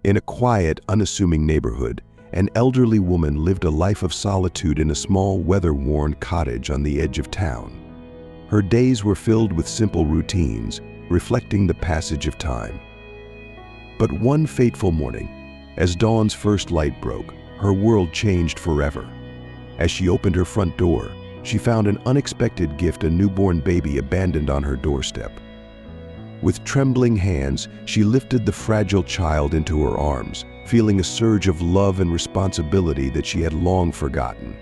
In a quiet, unassuming neighborhood, an elderly woman lived a life of solitude in a small, weather-worn cottage on the edge of town. Her days were filled with simple routines, reflecting the passage of time. But one fateful morning, as dawn's first light broke, her world changed forever. As she opened her front door, she found an unexpected gift, a newborn baby abandoned on her doorstep. With trembling hands, she lifted the fragile child into her arms, feeling a surge of love and responsibility that she had long forgotten.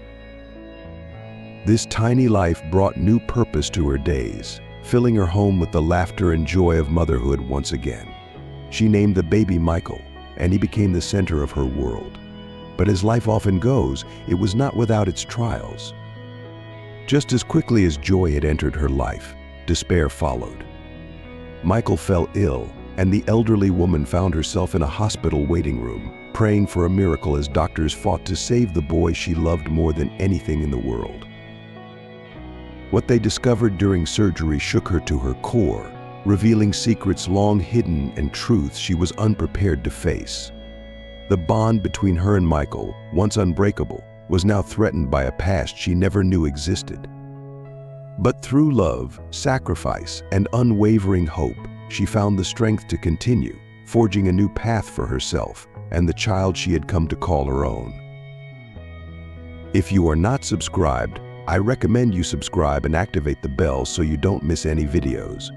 This tiny life brought new purpose to her days, filling her home with the laughter and joy of motherhood once again. She named the baby Michael, and he became the center of her world. But as life often goes, it was not without its trials. Just as quickly as joy had entered her life, despair followed. Michael fell ill, and the elderly woman found herself in a hospital waiting room, praying for a miracle as doctors fought to save the boy she loved more than anything in the world. What they discovered during surgery shook her to her core, revealing secrets long hidden and truths she was unprepared to face. The bond between her and Michael, once unbreakable, was now threatened by a past she never knew existed. But through love, sacrifice, and unwavering hope, she found the strength to continue, forging a new path for herself and the child she had come to call her own. If you are not subscribed, I recommend you subscribe and activate the bell so you don't miss any videos.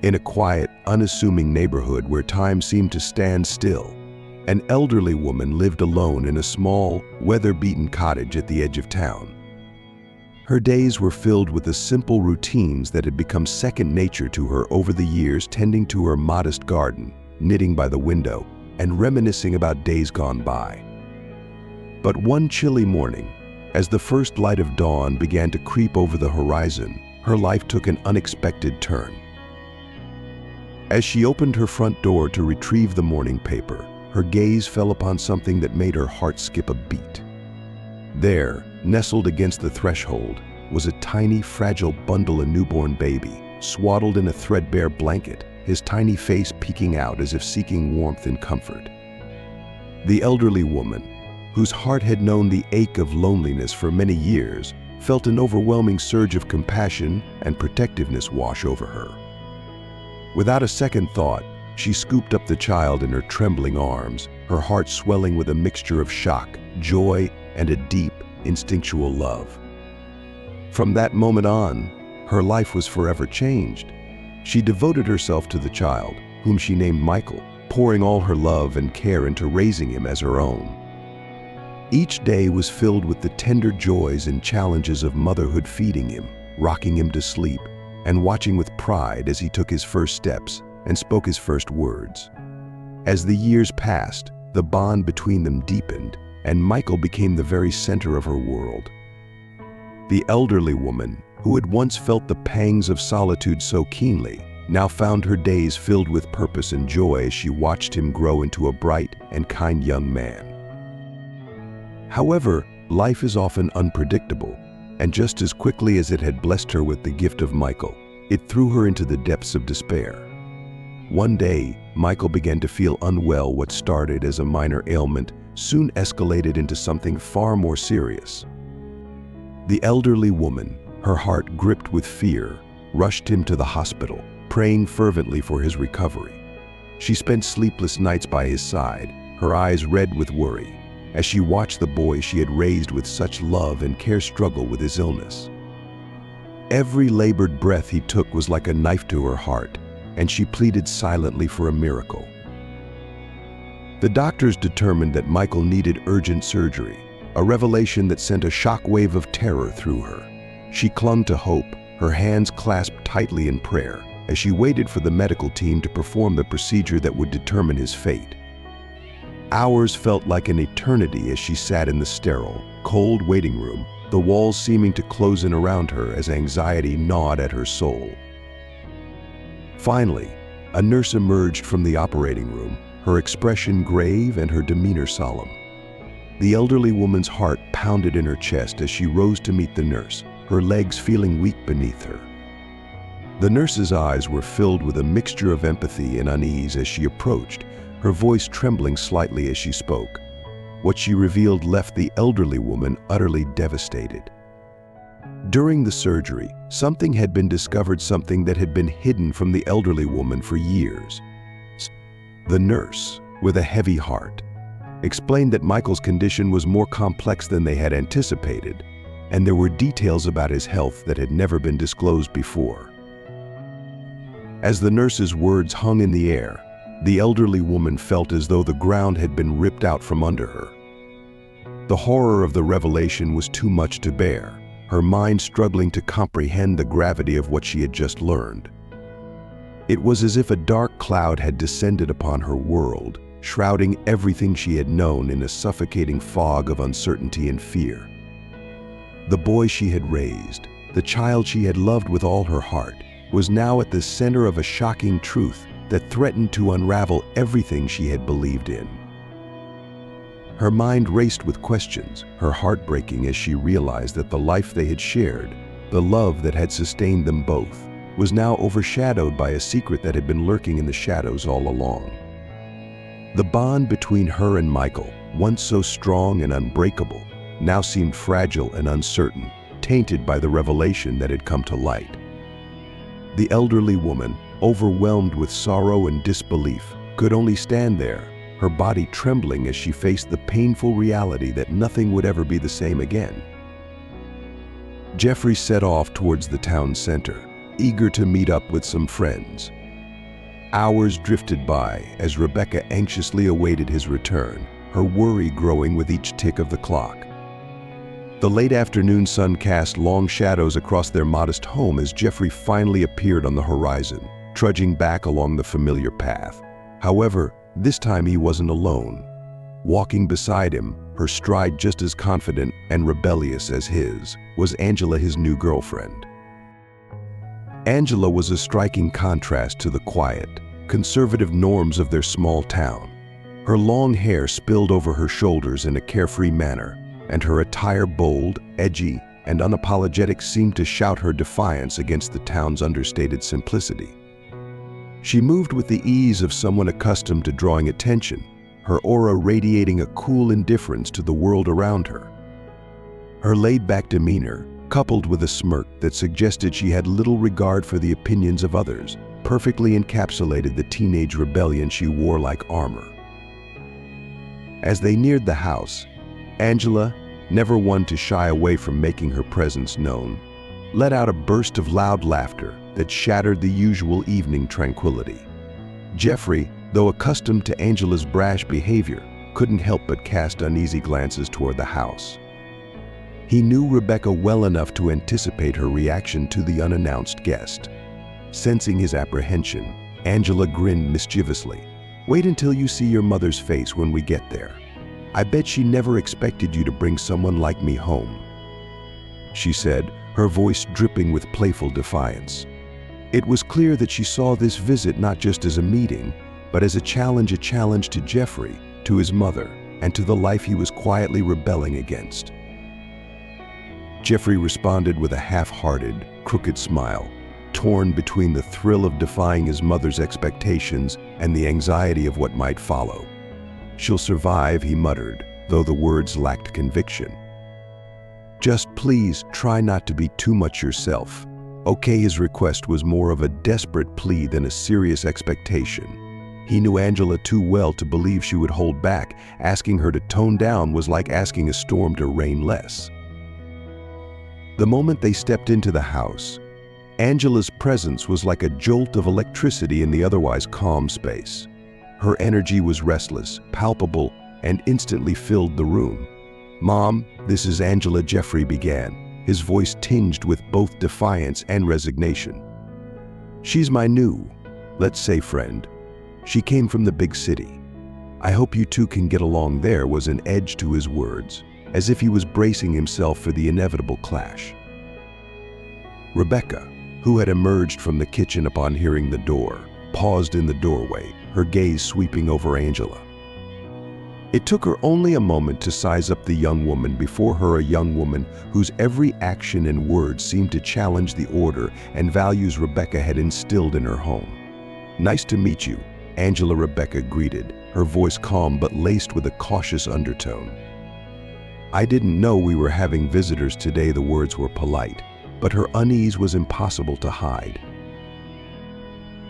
In a quiet, unassuming neighborhood where time seemed to stand still, an elderly woman lived alone in a small, weather-beaten cottage at the edge of town. Her days were filled with the simple routines that had become second nature to her over the years, tending to her modest garden, knitting by the window, and reminiscing about days gone by. But one chilly morning, as the first light of dawn began to creep over the horizon, her life took an unexpected turn. As she opened her front door to retrieve the morning paper, her gaze fell upon something that made her heart skip a beat. There, nestled against the threshold, was a tiny, fragile bundle, a newborn baby, swaddled in a threadbare blanket, his tiny face peeking out as if seeking warmth and comfort. The elderly woman, whose heart had known the ache of loneliness for many years, felt an overwhelming surge of compassion and protectiveness wash over her. Without a second thought, she scooped up the child in her trembling arms, her heart swelling with a mixture of shock, joy, and a deep, instinctual love. From that moment on, her life was forever changed. She devoted herself to the child, whom she named Michael, pouring all her love and care into raising him as her own. Each day was filled with the tender joys and challenges of motherhood, feeding him, rocking him to sleep, and watching with pride as he took his first steps and spoke his first words. As the years passed, the bond between them deepened, and Michael became the very center of her world. The elderly woman, who had once felt the pangs of solitude so keenly, now found her days filled with purpose and joy as she watched him grow into a bright and kind young man. However, life is often unpredictable, and just as quickly as it had blessed her with the gift of Michael, it threw her into the depths of despair. One day, Michael began to feel unwell. What started as a minor ailment soon escalated into something far more serious. The elderly woman, her heart gripped with fear, rushed him to the hospital, praying fervently for his recovery. She spent sleepless nights by his side, her eyes red with worry, as she watched the boy she had raised with such love and care struggle with his illness. Every labored breath he took was like a knife to her heart, and she pleaded silently for a miracle. The doctors determined that Michael needed urgent surgery, a revelation that sent a shockwave of terror through her. She clung to hope, her hands clasped tightly in prayer, as she waited for the medical team to perform the procedure that would determine his fate. Hours felt like an eternity as she sat in the sterile, cold waiting room, the walls seeming to close in around her as anxiety gnawed at her soul. Finally, a nurse emerged from the operating room, her expression grave and her demeanor solemn. The elderly woman's heart pounded in her chest as she rose to meet the nurse, her legs feeling weak beneath her. The nurse's eyes were filled with a mixture of empathy and unease as she approached, her voice trembling slightly as she spoke. What she revealed left the elderly woman utterly devastated. During the surgery, something had been discovered, something that had been hidden from the elderly woman for years. The nurse, with a heavy heart, explained that Michael's condition was more complex than they had anticipated, and there were details about his health that had never been disclosed before. As the nurse's words hung in the air, the elderly woman felt as though the ground had been ripped out from under her. The horror of the revelation was too much to bear, her mind struggling to comprehend the gravity of what she had just learned. It was as if a dark cloud had descended upon her world, shrouding everything she had known in a suffocating fog of uncertainty and fear. The boy she had raised, the child she had loved with all her heart, was now at the center of a shocking truth that threatened to unravel everything she had believed in. Her mind raced with questions, her heart breaking as she realized that the life they had shared, the love that had sustained them both, was now overshadowed by a secret that had been lurking in the shadows all along. The bond between her and Michael, once so strong and unbreakable, now seemed fragile and uncertain, tainted by the revelation that had come to light. The elderly woman, overwhelmed with sorrow and disbelief, could only stand there, her body trembling as she faced the painful reality that nothing would ever be the same again. Jeffrey set off towards the town center, eager to meet up with some friends. Hours drifted by as Rebecca anxiously awaited his return, her worry growing with each tick of the clock. The late afternoon sun cast long shadows across their modest home as Jeffrey finally appeared on the horizon, trudging back along the familiar path. However, this time he wasn't alone. Walking beside him, her stride just as confident and rebellious as his, was Angela, his new girlfriend. Angela was a striking contrast to the quiet, conservative norms of their small town. Her long hair spilled over her shoulders in a carefree manner, and her attire bold, edgy, and unapologetic seemed to shout her defiance against the town's understated simplicity. She moved with the ease of someone accustomed to drawing attention, her aura radiating a cool indifference to the world around her. Her laid-back demeanor, coupled with a smirk that suggested she had little regard for the opinions of others, perfectly encapsulated the teenage rebellion she wore like armor. As they neared the house, Angela, never one to shy away from making her presence known, let out a burst of loud laughter that shattered the usual evening tranquility. Jeffrey, though accustomed to Angela's brash behavior, couldn't help but cast uneasy glances toward the house. He knew Rebecca well enough to anticipate her reaction to the unannounced guest. Sensing his apprehension, Angela grinned mischievously. "Wait until you see your mother's face when we get there. I bet she never expected you to bring someone like me home," she said, her voice dripping with playful defiance. It was clear that she saw this visit not just as a meeting, but as a challenge to Jeffrey, to his mother, and to the life he was quietly rebelling against. Jeffrey responded with a half-hearted, crooked smile, torn between the thrill of defying his mother's expectations and the anxiety of what might follow. "She'll survive," he muttered, though the words lacked conviction. "Just please try not to be too much yourself." Okay, his request was more of a desperate plea than a serious expectation. He knew Angela too well to believe she would hold back. Asking her to tone down was like asking a storm to rain less. The moment they stepped into the house, Angela's presence was like a jolt of electricity in the otherwise calm space. Her energy was restless, palpable, and instantly filled the room. "Mom, this is Angela," Jeffrey began, his voice tinged with both defiance and resignation. "She's my new, let's say, friend. She came from the big city. I hope you two can get along." There was an edge to his words, as if he was bracing himself for the inevitable clash. Rebecca, who had emerged from the kitchen upon hearing the door, paused in the doorway, her gaze sweeping over Angela. It took her only a moment to size up the young woman before her, a young woman whose every action and word seemed to challenge the order and values Rebecca had instilled in her home. "Nice to meet you," Rebecca greeted, her voice calm but laced with a cautious undertone. "I didn't know we were having visitors today," the words were polite, but her unease was impossible to hide.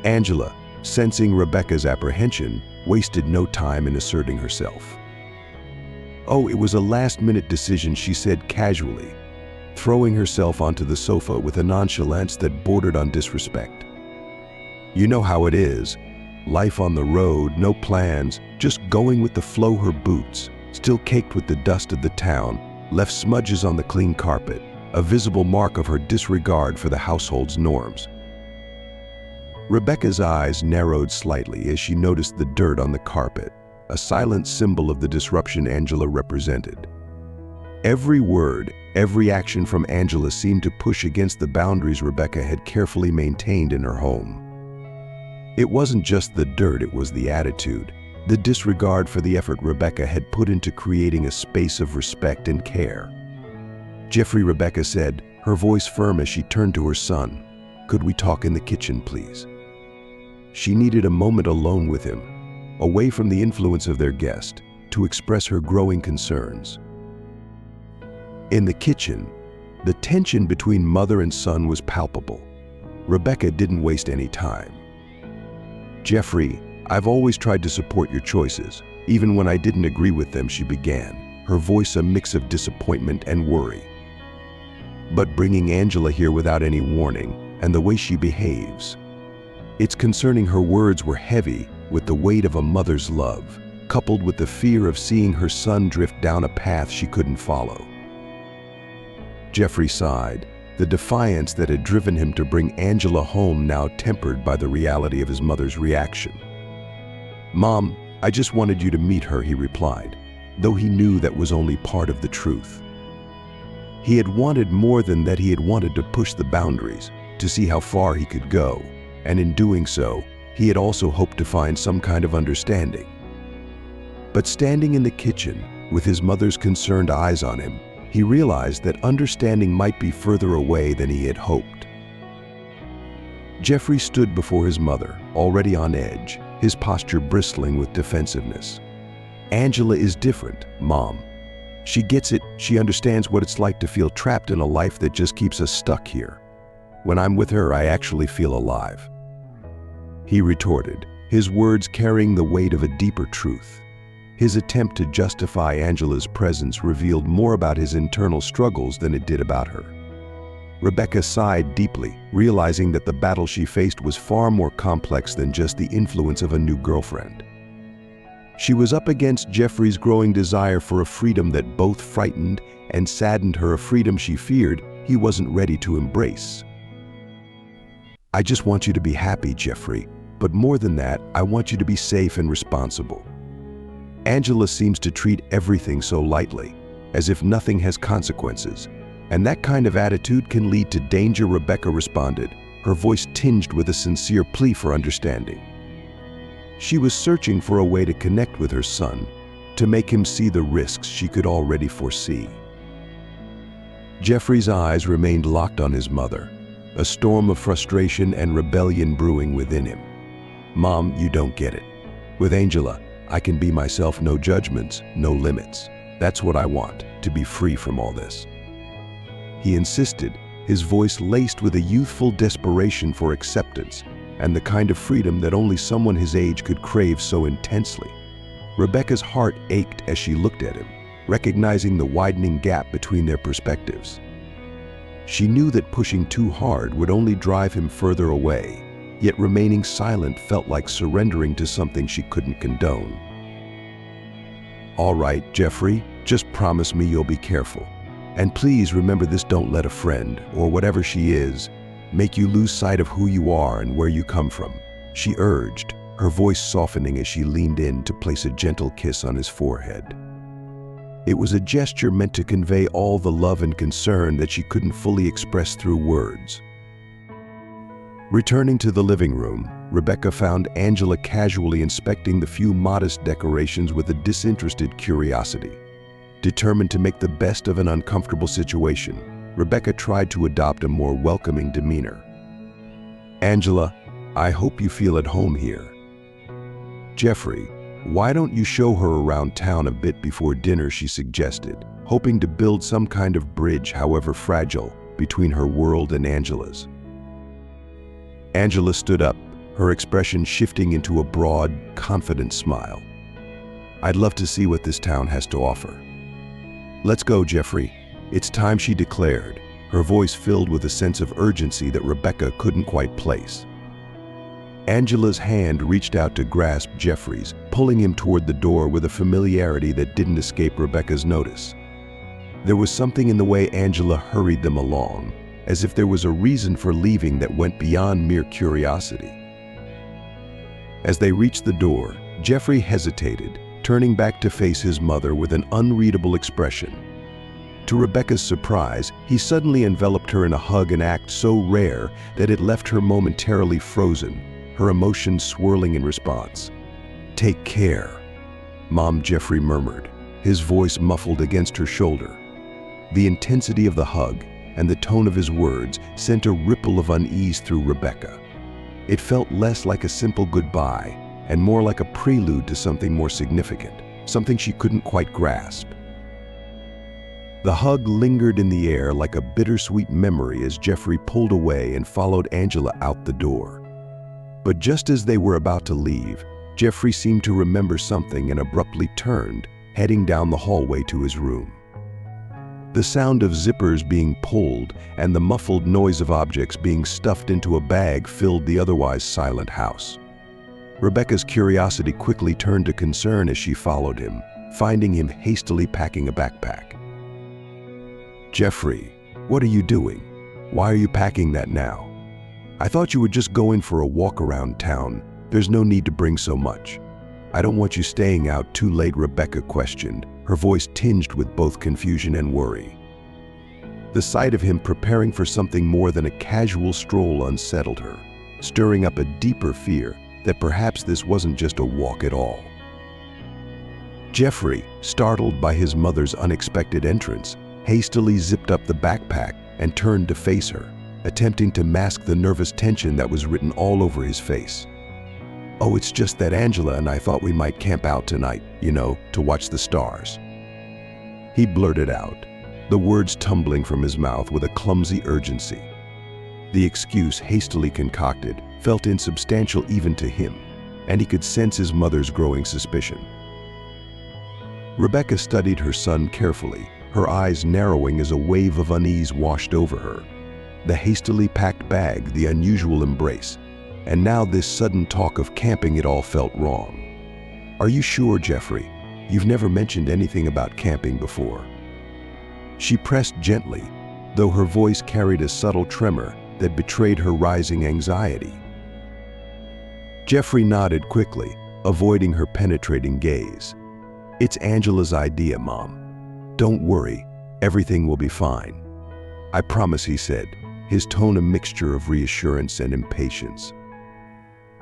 Angela, sensing Rebecca's apprehension, wasted no time in asserting herself. "Oh, it was a last-minute decision," she said casually, throwing herself onto the sofa with a nonchalance that bordered on disrespect. "You know how it is. Life on the road, no plans, just going with the flow." Her boots, still caked with the dust of the town, left smudges on the clean carpet, a visible mark of her disregard for the household's norms. Rebecca's eyes narrowed slightly as she noticed the dirt on the carpet, a silent symbol of the disruption Angela represented. Every word, every action from Angela seemed to push against the boundaries Rebecca had carefully maintained in her home. It wasn't just the dirt, it was the attitude, the disregard for the effort Rebecca had put into creating a space of respect and care. "Jeffrey," Rebecca said, her voice firm as she turned to her son, "could we talk in the kitchen, please?" She needed a moment alone with him, away from the influence of their guest, to express her growing concerns. In the kitchen, the tension between mother and son was palpable. Rebecca didn't waste any time. "Jeffrey, I've always tried to support your choices, even when I didn't agree with them," she began, her voice a mix of disappointment and worry. "But bringing Angela here without any warning, and the way she behaves..." It's concerning. Her words were heavy with the weight of a mother's love, coupled with the fear of seeing her son drift down a path she couldn't follow. Jeffrey sighed, the defiance that had driven him to bring Angela home now tempered by the reality of his mother's reaction. "Mom, I just wanted you to meet her," he replied, though he knew that was only part of the truth. He had wanted more than that. He had wanted to push the boundaries, to see how far he could go, and in doing so, he had also hoped to find some kind of understanding. But standing in the kitchen, with his mother's concerned eyes on him, he realized that understanding might be further away than he had hoped. Jeffrey stood before his mother, already on edge, his posture bristling with defensiveness. "Angela is different, Mom. She gets it. She understands what it's like to feel trapped in a life that just keeps us stuck here. When I'm with her, I actually feel alive," he retorted, his words carrying the weight of a deeper truth. His attempt to justify Angela's presence revealed more about his internal struggles than it did about her. Rebecca sighed deeply, realizing that the battle she faced was far more complex than just the influence of a new girlfriend. She was up against Jeffrey's growing desire for a freedom that both frightened and saddened her, a freedom she feared he wasn't ready to embrace. "I just want you to be happy, Jeffrey, but more than that, I want you to be safe and responsible. Angela seems to treat everything so lightly, as if nothing has consequences, and that kind of attitude can lead to danger," Rebecca responded, her voice tinged with a sincere plea for understanding. She was searching for a way to connect with her son, to make him see the risks she could already foresee. Jeffrey's eyes remained locked on his mother, a storm of frustration and rebellion brewing within him. "Mom, you don't get it. With Angela, I can be myself, no judgments, no limits. That's what I want, to be free from all this," he insisted, his voice laced with a youthful desperation for acceptance and the kind of freedom that only someone his age could crave so intensely. Rebecca's heart ached as she looked at him, recognizing the widening gap between their perspectives. She knew that pushing too hard would only drive him further away, yet remaining silent felt like surrendering to something she couldn't condone. "All right, Jeffrey, just promise me you'll be careful. And please remember this: don't let a friend, or whatever she is, make you lose sight of who you are and where you come from," she urged, her voice softening as she leaned in to place a gentle kiss on his forehead. It was a gesture meant to convey all the love and concern that she couldn't fully express through words. Returning to the living room, Rebecca found Angela casually inspecting the few modest decorations with a disinterested curiosity. Determined to make the best of an uncomfortable situation, Rebecca tried to adopt a more welcoming demeanor. "Angela, I hope you feel at home here." "Jeffrey, why don't you show her around town a bit before dinner?" she suggested, hoping to build some kind of bridge, however fragile, between her world and Angela's. Angela stood up, her expression shifting into a broad, confident smile. "I'd love to see what this town has to offer." "Let's go, Jeffrey. It's time," she declared, her voice filled with a sense of urgency that Rebecca couldn't quite place. Angela's hand reached out to grasp Jeffrey's, pulling him toward the door with a familiarity that didn't escape Rebecca's notice. There was something in the way Angela hurried them along, as if there was a reason for leaving that went beyond mere curiosity. As they reached the door, Jeffrey hesitated, turning back to face his mother with an unreadable expression. To Rebecca's surprise, he suddenly enveloped her in a hug, an act so rare that it left her momentarily frozen, her emotions swirling in response. "Take care," Mom, Jeffrey murmured, his voice muffled against her shoulder. The intensity of the hug and the tone of his words sent a ripple of unease through Rebecca. It felt less like a simple goodbye and more like a prelude to something more significant, something she couldn't quite grasp. The hug lingered in the air like a bittersweet memory as Jeffrey pulled away and followed Angela out the door. But just as they were about to leave, Jeffrey seemed to remember something and abruptly turned, heading down the hallway to his room. The sound of zippers being pulled and the muffled noise of objects being stuffed into a bag filled the otherwise silent house. Rebecca's curiosity quickly turned to concern as she followed him, finding him hastily packing a backpack. "Jeffrey, what are you doing? Why are you packing that now? I thought you were just going for a walk around town. There's no need to bring so much. I don't want you staying out too late," Rebecca questioned, her voice tinged with both confusion and worry. The sight of him preparing for something more than a casual stroll unsettled her, stirring up a deeper fear that perhaps this wasn't just a walk at all. Jeffrey, startled by his mother's unexpected entrance, hastily zipped up the backpack and turned to face her, attempting to mask the nervous tension that was written all over his face. "Oh, it's just that Angela and I thought we might camp out tonight, to watch the stars," he blurted out, the words tumbling from his mouth with a clumsy urgency. The excuse, hastily concocted, felt insubstantial even to him, and he could sense his mother's growing suspicion. Rebecca studied her son carefully, her eyes narrowing as a wave of unease washed over her. The hastily packed bag, the unusual embrace, and now this sudden talk of camping, it all felt wrong. "Are you sure, Jeffrey? You've never mentioned anything about camping before." She pressed gently, though her voice carried a subtle tremor that betrayed her rising anxiety. Jeffrey nodded quickly, avoiding her penetrating gaze. "It's Angela's idea, Mom. Don't worry, everything will be fine. I promise," he said, his tone a mixture of reassurance and impatience.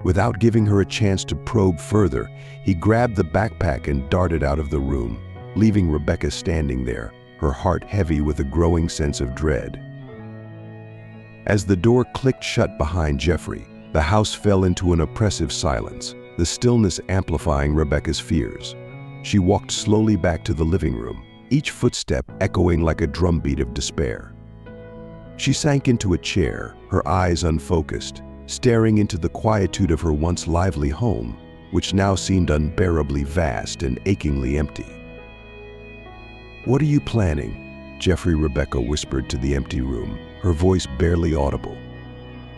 Without giving her a chance to probe further, he grabbed the backpack and darted out of the room, leaving Rebecca standing there, her heart heavy with a growing sense of dread. As the door clicked shut behind Jeffrey, the house fell into an oppressive silence, the stillness amplifying Rebecca's fears. She walked slowly back to the living room, each footstep echoing like a drumbeat of despair. She sank into a chair, her eyes unfocused, staring into the quietude of her once lively home, which now seemed unbearably vast and achingly empty. "What are you planning?" Jeffrey, Rebecca whispered to the empty room, her voice barely audible.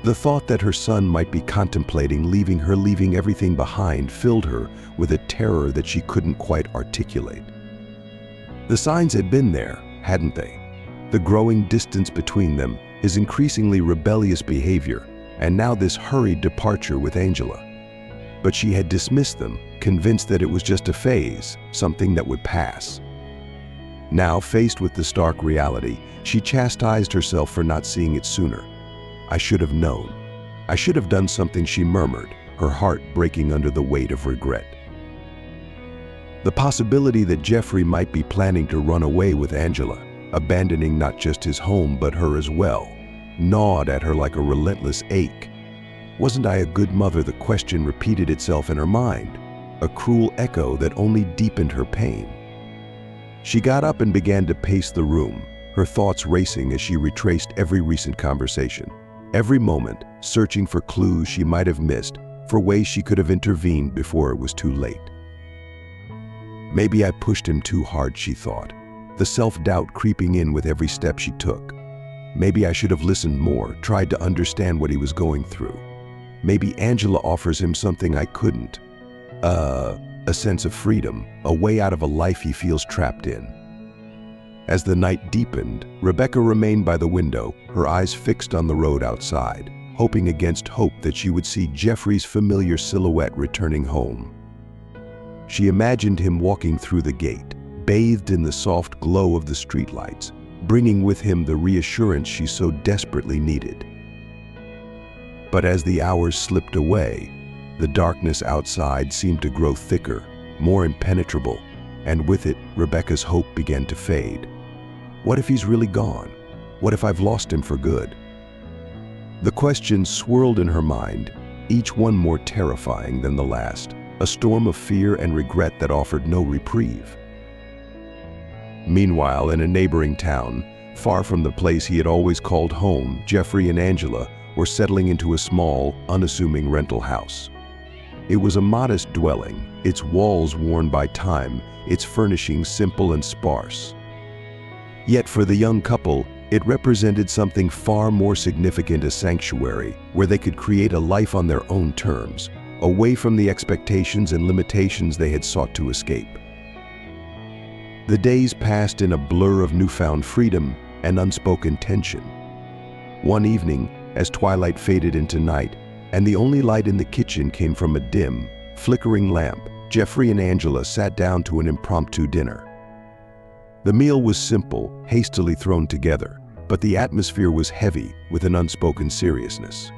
The thought that her son might be contemplating leaving everything behind filled her with a terror that she couldn't quite articulate. The signs had been there, hadn't they? The growing distance between them, his increasingly rebellious behavior, and now this hurried departure with Angela. But she had dismissed them, convinced that it was just a phase, something that would pass. Now, faced with the stark reality, she chastised herself for not seeing it sooner. "I should have known. I should have done something," she murmured, her heart breaking under the weight of regret. The possibility that Jeffrey might be planning to run away with Angela, abandoning not just his home but her as well, gnawed at her like a relentless ache. Wasn't I a good mother? The question repeated itself in her mind, a cruel echo that only deepened her pain. She got up and began to pace the room, her thoughts racing as she retraced every recent conversation, every moment searching for clues she might have missed, for ways she could have intervened before it was too late. Maybe I pushed him too hard, she thought, the self-doubt creeping in with every step she took. Maybe I should have listened more, tried to understand what he was going through. Maybe Angela offers him something I couldn't. A sense of freedom, a way out of a life he feels trapped in. As the night deepened, Rebecca remained by the window, her eyes fixed on the road outside, hoping against hope that she would see Jeffrey's familiar silhouette returning home. She imagined him walking through the gate, bathed in the soft glow of the streetlights, bringing with him the reassurance she so desperately needed. But as the hours slipped away, the darkness outside seemed to grow thicker, more impenetrable, and with it, Rebecca's hope began to fade. What if he's really gone? What if I've lost him for good? The questions swirled in her mind, each one more terrifying than the last, a storm of fear and regret that offered no reprieve. Meanwhile, in a neighboring town, far from the place he had always called home, Jeffrey and Angela were settling into a small, unassuming rental house. It was a modest dwelling, its walls worn by time, its furnishings simple and sparse. Yet for the young couple, it represented something far more significant: a sanctuary where they could create a life on their own terms, away from the expectations and limitations they had sought to escape. The days passed in a blur of newfound freedom and unspoken tension. One evening, as twilight faded into night, and the only light in the kitchen came from a dim, flickering lamp, Jeffrey and Angela sat down to an impromptu dinner. The meal was simple, hastily thrown together, but the atmosphere was heavy with an unspoken seriousness.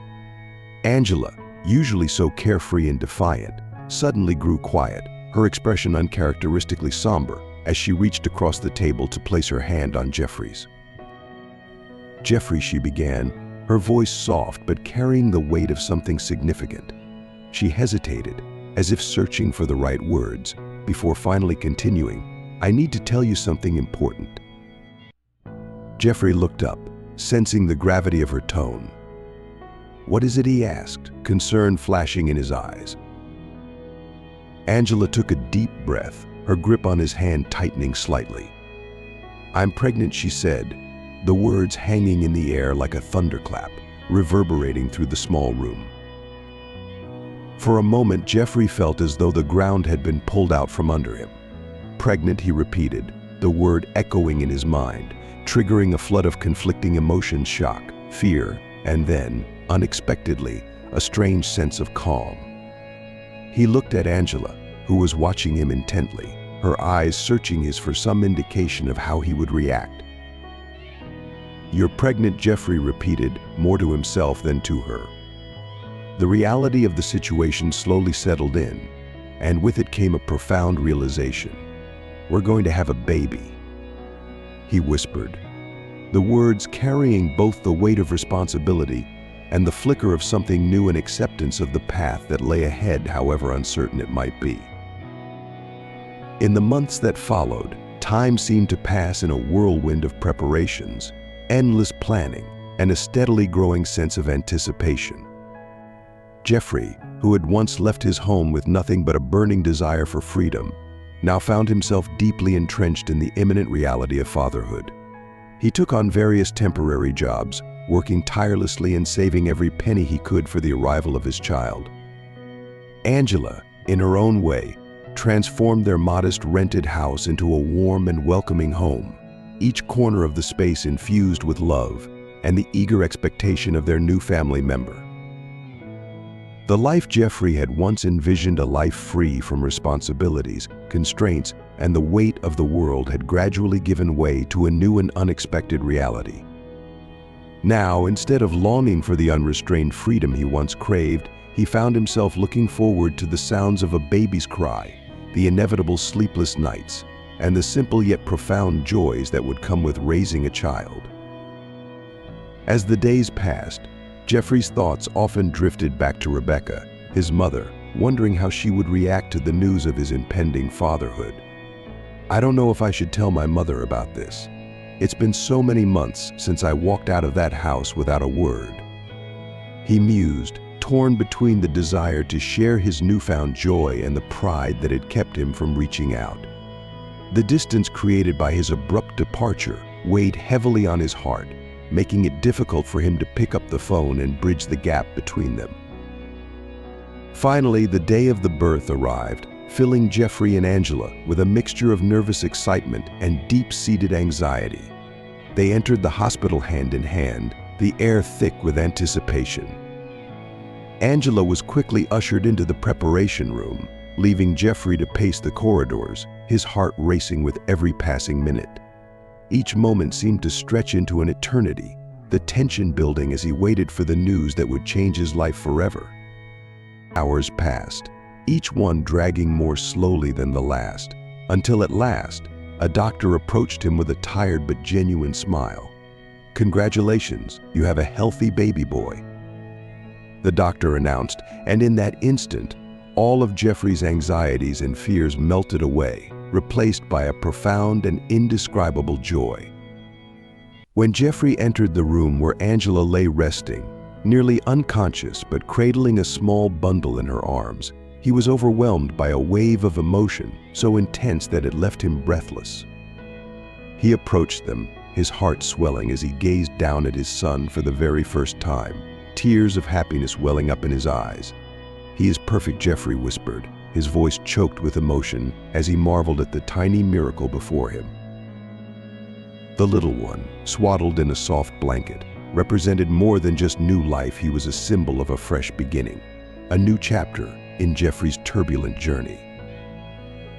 Angela, usually so carefree and defiant, suddenly grew quiet, her expression uncharacteristically somber, as she reached across the table to place her hand on Jeffrey's. "Jeffrey," she began, her voice soft but carrying the weight of something significant. She hesitated, as if searching for the right words, before finally continuing, "I need to tell you something important." Jeffrey looked up, sensing the gravity of her tone. "What is it?" he asked, concern flashing in his eyes. Angela took a deep breath, her grip on his hand tightening slightly. "I'm pregnant," she said, the words hanging in the air like a thunderclap, reverberating through the small room. For a moment, Jeffrey felt as though the ground had been pulled out from under him. "Pregnant," he repeated, the word echoing in his mind, triggering a flood of conflicting emotions: shock, fear, and then, unexpectedly, a strange sense of calm. He looked at Angela, who was watching him intently, her eyes searching his for some indication of how he would react. "You're pregnant," Jeffrey repeated, more to himself than to her. The reality of the situation slowly settled in, and with it came a profound realization. "We're going to have a baby," he whispered, the words carrying both the weight of responsibility and the flicker of something new, and acceptance of the path that lay ahead, however uncertain it might be. In the months that followed, time seemed to pass in a whirlwind of preparations, endless planning, and a steadily growing sense of anticipation. Jeffrey, who had once left his home with nothing but a burning desire for freedom, now found himself deeply entrenched in the imminent reality of fatherhood. He took on various temporary jobs, working tirelessly and saving every penny he could for the arrival of his child. Angela, in her own way, transformed their modest rented house into a warm and welcoming home, each corner of the space infused with love and the eager expectation of their new family member. The life Jeffrey had once envisioned, a life free from responsibilities, constraints, and the weight of the world, had gradually given way to a new and unexpected reality. Now, instead of longing for the unrestrained freedom he once craved, he found himself looking forward to the sounds of a baby's cry, the inevitable sleepless nights, and the simple yet profound joys that would come with raising a child. As the days passed, Jeffrey's thoughts often drifted back to Rebecca, his mother, wondering how she would react to the news of his impending fatherhood. "I don't know if I should tell my mother about this. It's been so many months since I walked out of that house without a word," he mused, torn between the desire to share his newfound joy and the pride that had kept him from reaching out. The distance created by his abrupt departure weighed heavily on his heart, making it difficult for him to pick up the phone and bridge the gap between them. Finally, the day of the birth arrived, filling Jeffrey and Angela with a mixture of nervous excitement and deep-seated anxiety. They entered the hospital hand in hand, the air thick with anticipation. Angela was quickly ushered into the preparation room, leaving Jeffrey to pace the corridors, his heart racing with every passing minute. Each moment seemed to stretch into an eternity, the tension building as he waited for the news that would change his life forever. Hours passed, each one dragging more slowly than the last, until at last, a doctor approached him with a tired but genuine smile. "Congratulations, you have a healthy baby boy," the doctor announced, and in that instant, all of Jeffrey's anxieties and fears melted away, replaced by a profound and indescribable joy. When Jeffrey entered the room where Angela lay resting, nearly unconscious but cradling a small bundle in her arms, he was overwhelmed by a wave of emotion so intense that it left him breathless. He approached them, his heart swelling as he gazed down at his son for the very first time, tears of happiness welling up in his eyes. "He is perfect," Jeffrey whispered, his voice choked with emotion as he marveled at the tiny miracle before him. The little one, swaddled in a soft blanket, represented more than just new life. He was a symbol of a fresh beginning, a new chapter in Jeffrey's turbulent journey.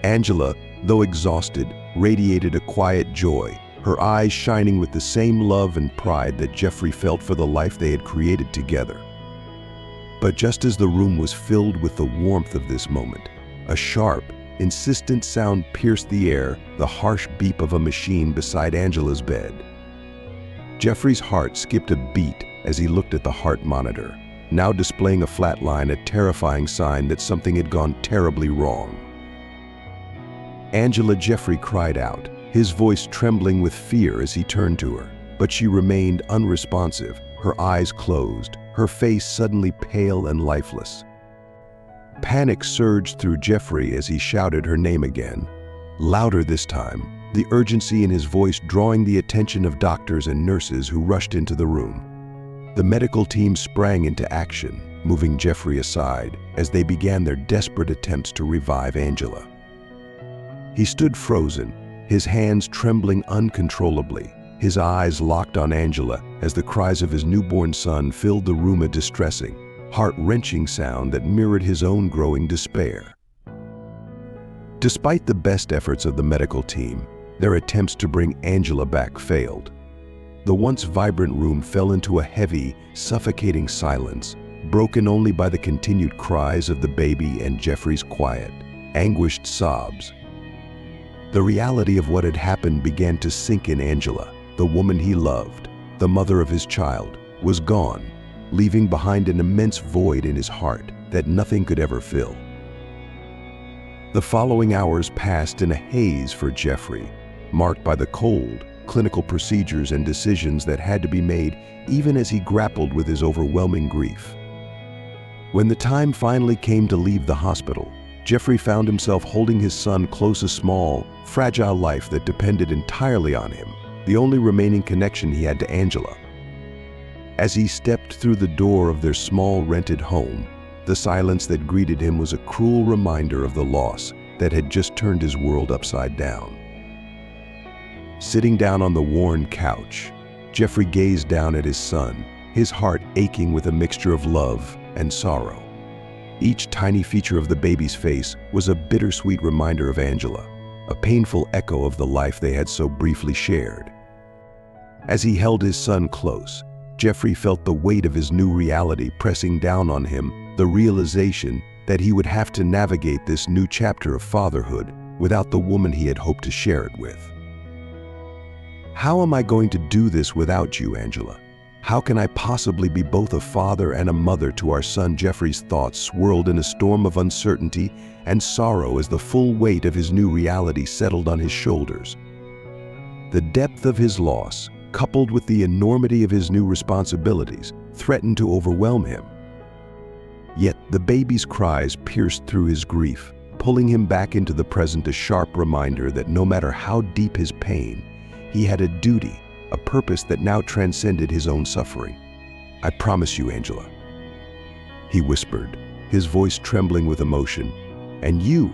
Angela, though exhausted, radiated a quiet joy, her eyes shining with the same love and pride that Jeffrey felt for the life they had created together. But just as the room was filled with the warmth of this moment, a sharp, insistent sound pierced the air, the harsh beep of a machine beside Angela's bed. Jeffrey's heart skipped a beat as he looked at the heart monitor, now displaying a flat line, a terrifying sign that something had gone terribly wrong. "Angela!" Jeffrey cried out, his voice trembling with fear as he turned to her, but she remained unresponsive, her eyes closed, her face suddenly pale and lifeless. Panic surged through Jeffrey as he shouted her name again, louder this time, the urgency in his voice drawing the attention of doctors and nurses who rushed into the room. The medical team sprang into action, moving Jeffrey aside as they began their desperate attempts to revive Angela. He stood frozen, his hands trembling uncontrollably, his eyes locked on Angela as the cries of his newborn son filled the room, a distressing, heart-wrenching sound that mirrored his own growing despair. Despite the best efforts of the medical team, their attempts to bring Angela back failed. The once vibrant room fell into a heavy, suffocating silence, broken only by the continued cries of the baby and Jeffrey's quiet, anguished sobs. The reality of what had happened began to sink in. Angela, the woman he loved, the mother of his child, was gone, leaving behind an immense void in his heart that nothing could ever fill. The following hours passed in a haze for Jeffrey, marked by the cold, clinical procedures and decisions that had to be made even as he grappled with his overwhelming grief. When the time finally came to leave the hospital, Jeffrey found himself holding his son close, a small, fragile life that depended entirely on him, the only remaining connection he had to Angela. As he stepped through the door of their small rented home, the silence that greeted him was a cruel reminder of the loss that had just turned his world upside down. Sitting down on the worn couch, Jeffrey gazed down at his son, his heart aching with a mixture of love and sorrow. Each tiny feature of the baby's face was a bittersweet reminder of Angela, a painful echo of the life they had so briefly shared. As he held his son close, Jeffrey felt the weight of his new reality pressing down on him, the realization that he would have to navigate this new chapter of fatherhood without the woman he had hoped to share it with. "How am I going to do this without you, Angela?" How can I possibly be both a father and a mother to our son? Jeffrey's thoughts swirled in a storm of uncertainty and sorrow as the full weight of his new reality settled on his shoulders. The depth of his loss, coupled with the enormity of his new responsibilities, threatened to overwhelm him. Yet the baby's cries pierced through his grief, pulling him back into the present, a sharp reminder that no matter how deep his pain, he had a duty, a purpose that now transcended his own suffering. "I promise you, Angela," he whispered, his voice trembling with emotion, "and you,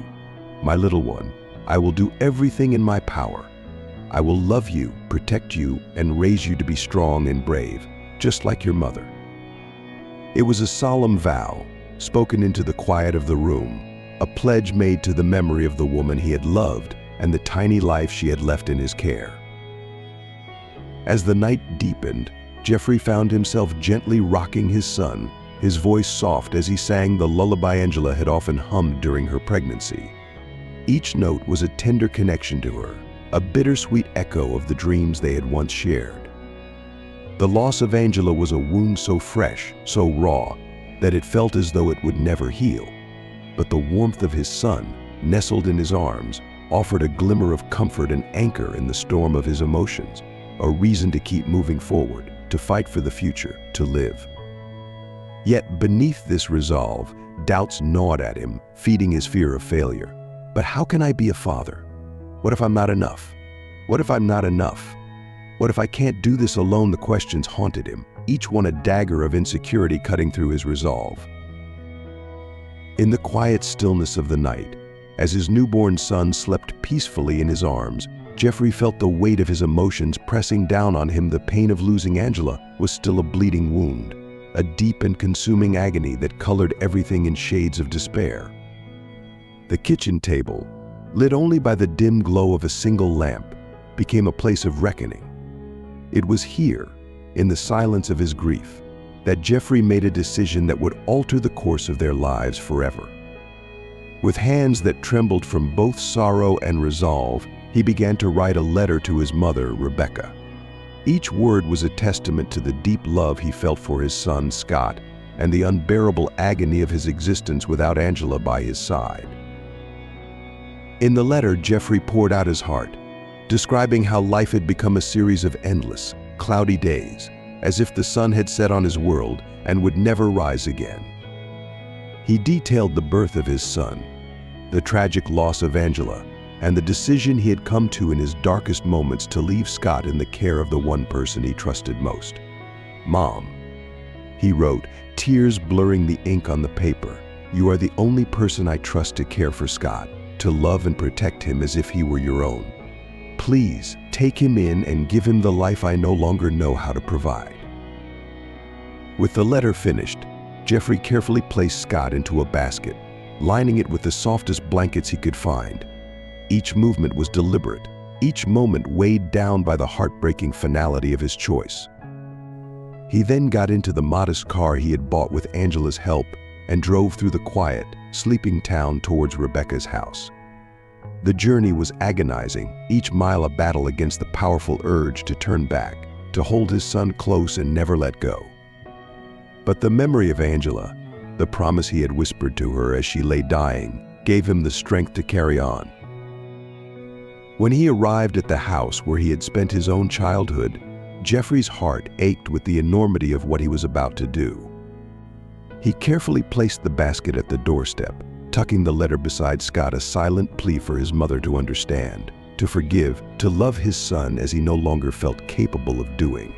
my little one, I will do everything in my power. I will love you, protect you, and raise you to be strong and brave, just like your mother." It was a solemn vow, spoken into the quiet of the room, a pledge made to the memory of the woman he had loved and the tiny life she had left in his care. As the night deepened, Jeffrey found himself gently rocking his son, his voice soft as he sang the lullaby Angela had often hummed during her pregnancy. Each note was a tender connection to her, a bittersweet echo of the dreams they had once shared. The loss of Angela was a wound so fresh, so raw, that it felt as though it would never heal. But the warmth of his son, nestled in his arms, offered a glimmer of comfort and anchor in the storm of his emotions, a reason to keep moving forward, to fight for the future, to live. Yet beneath this resolve, doubts gnawed at him, feeding his fear of failure. But how can I be a father? What if I'm not enough? What if I'm not enough? What if I can't do this alone? The questions haunted him, each one a dagger of insecurity cutting through his resolve. In the quiet stillness of the night, as his newborn son slept peacefully in his arms, Jeffrey felt the weight of his emotions pressing down on him. The pain of losing Angela was still a bleeding wound, a deep and consuming agony that colored everything in shades of despair. The kitchen table, lit only by the dim glow of a single lamp, became a place of reckoning. It was here, in the silence of his grief, that Jeffrey made a decision that would alter the course of their lives forever. With hands that trembled from both sorrow and resolve, he began to write a letter to his mother, Rebecca. Each word was a testament to the deep love he felt for his son, Scott, and the unbearable agony of his existence without Angela by his side. In the letter, Jeffrey poured out his heart, describing how life had become a series of endless, cloudy days, as if the sun had set on his world and would never rise again. He detailed the birth of his son, the tragic loss of Angela, and the decision he had come to in his darkest moments to leave Scott in the care of the one person he trusted most. "Mom," he wrote, tears blurring the ink on the paper, "you are the only person I trust to care for Scott, to love and protect him as if he were your own. Please take him in and give him the life I no longer know how to provide." With the letter finished, Jeffrey carefully placed Scott into a basket, lining it with the softest blankets he could find. Each movement was deliberate, each moment weighed down by the heartbreaking finality of his choice. He then got into the modest car he had bought with Angela's help and drove through the quiet, sleeping town towards Rebecca's house. The journey was agonizing, each mile a battle against the powerful urge to turn back, to hold his son close and never let go. But the memory of Angela, the promise he had whispered to her as she lay dying, gave him the strength to carry on. When he arrived at the house where he had spent his own childhood, Jeffrey's heart ached with the enormity of what he was about to do. He carefully placed the basket at the doorstep, tucking the letter beside Scott, a silent plea for his mother to understand, to forgive, to love his son as he no longer felt capable of doing.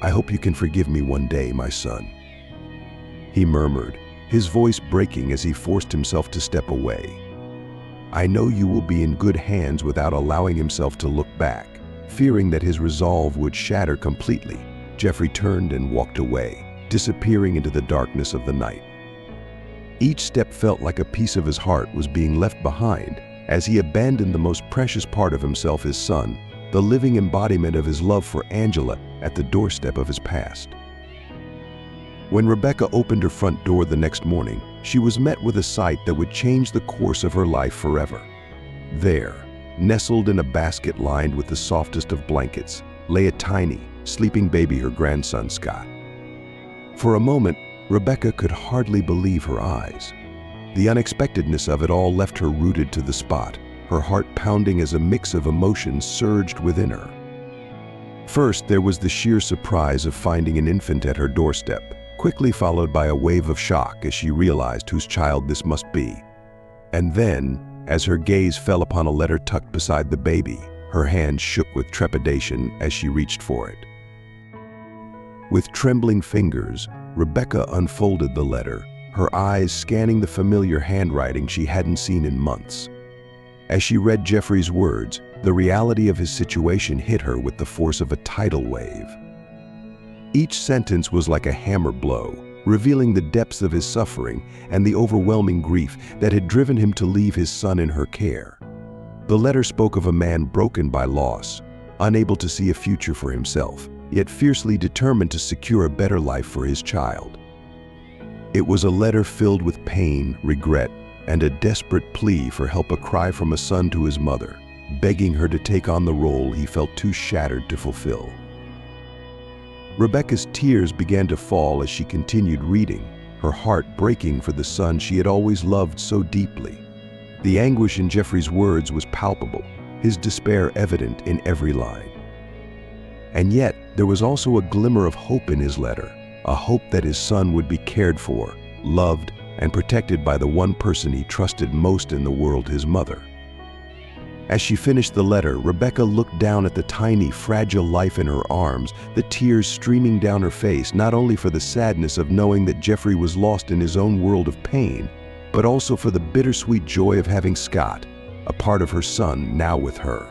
"I hope you can forgive me one day, my son," he murmured, his voice breaking as he forced himself to step away. "I know you will be in good hands." Without allowing himself to look back, fearing that his resolve would shatter completely, Jeffrey turned and walked away, disappearing into the darkness of the night. Each step felt like a piece of his heart was being left behind as he abandoned the most precious part of himself, his son, the living embodiment of his love for Angela, at the doorstep of his past. When Rebecca opened her front door the next morning, she was met with a sight that would change the course of her life forever. There, nestled in a basket lined with the softest of blankets, lay a tiny, sleeping baby, her grandson Scott. For a moment, Rebecca could hardly believe her eyes. The unexpectedness of it all left her rooted to the spot, her heart pounding as a mix of emotions surged within her. First, there was the sheer surprise of finding an infant at her doorstep, quickly followed by a wave of shock as she realized whose child this must be. And then, as her gaze fell upon a letter tucked beside the baby, her hand shook with trepidation as she reached for it. With trembling fingers, Rebecca unfolded the letter, her eyes scanning the familiar handwriting she hadn't seen in months. As she read Jeffrey's words, the reality of his situation hit her with the force of a tidal wave. Each sentence was like a hammer blow, revealing the depths of his suffering and the overwhelming grief that had driven him to leave his son in her care. The letter spoke of a man broken by loss, unable to see a future for himself, yet fiercely determined to secure a better life for his child. It was a letter filled with pain, regret, and a desperate plea for help, a cry from a son to his mother, begging her to take on the role he felt too shattered to fulfill. Rebecca's tears began to fall as she continued reading, her heart breaking for the son she had always loved so deeply. The anguish in Jeffrey's words was palpable, his despair evident in every line. And yet, there was also a glimmer of hope in his letter, a hope that his son would be cared for, loved, and protected by the one person he trusted most in the world, his mother. As she finished the letter, Rebecca looked down at the tiny, fragile life in her arms, the tears streaming down her face, not only for the sadness of knowing that Jeffrey was lost in his own world of pain, but also for the bittersweet joy of having Scott, a part of her son, now with her.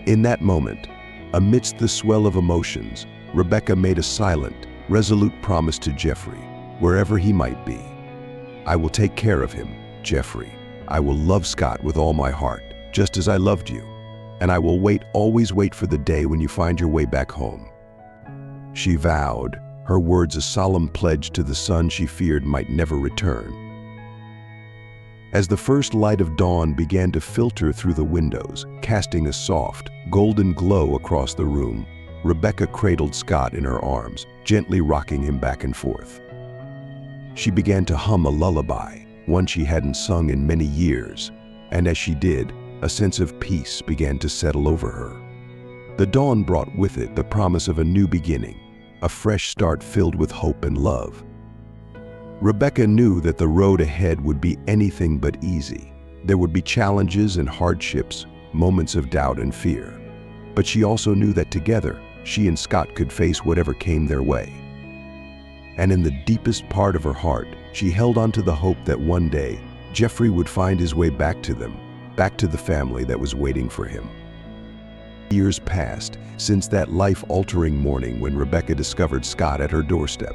In that moment, amidst the swell of emotions, Rebecca made a silent, resolute promise to Jeffrey, wherever he might be. "I will take care of him, Jeffrey. I will love Scott with all my heart, just as I loved you, and I will always wait for the day when you find your way back home." She vowed, her words a solemn pledge to the son she feared might never return. As the first light of dawn began to filter through the windows, casting a soft, golden glow across the room, Rebecca cradled Scott in her arms, gently rocking him back and forth. She began to hum a lullaby, one she hadn't sung in many years, and as she did, a sense of peace began to settle over her. The dawn brought with it the promise of a new beginning, a fresh start filled with hope and love. Rebecca knew that the road ahead would be anything but easy. There would be challenges and hardships, moments of doubt and fear. But she also knew that together, she and Scott could face whatever came their way. And in the deepest part of her heart, she held on to the hope that one day, Jeffrey would find his way back to them, back to the family that was waiting for him. Years passed since that life-altering morning when Rebecca discovered Scott at her doorstep.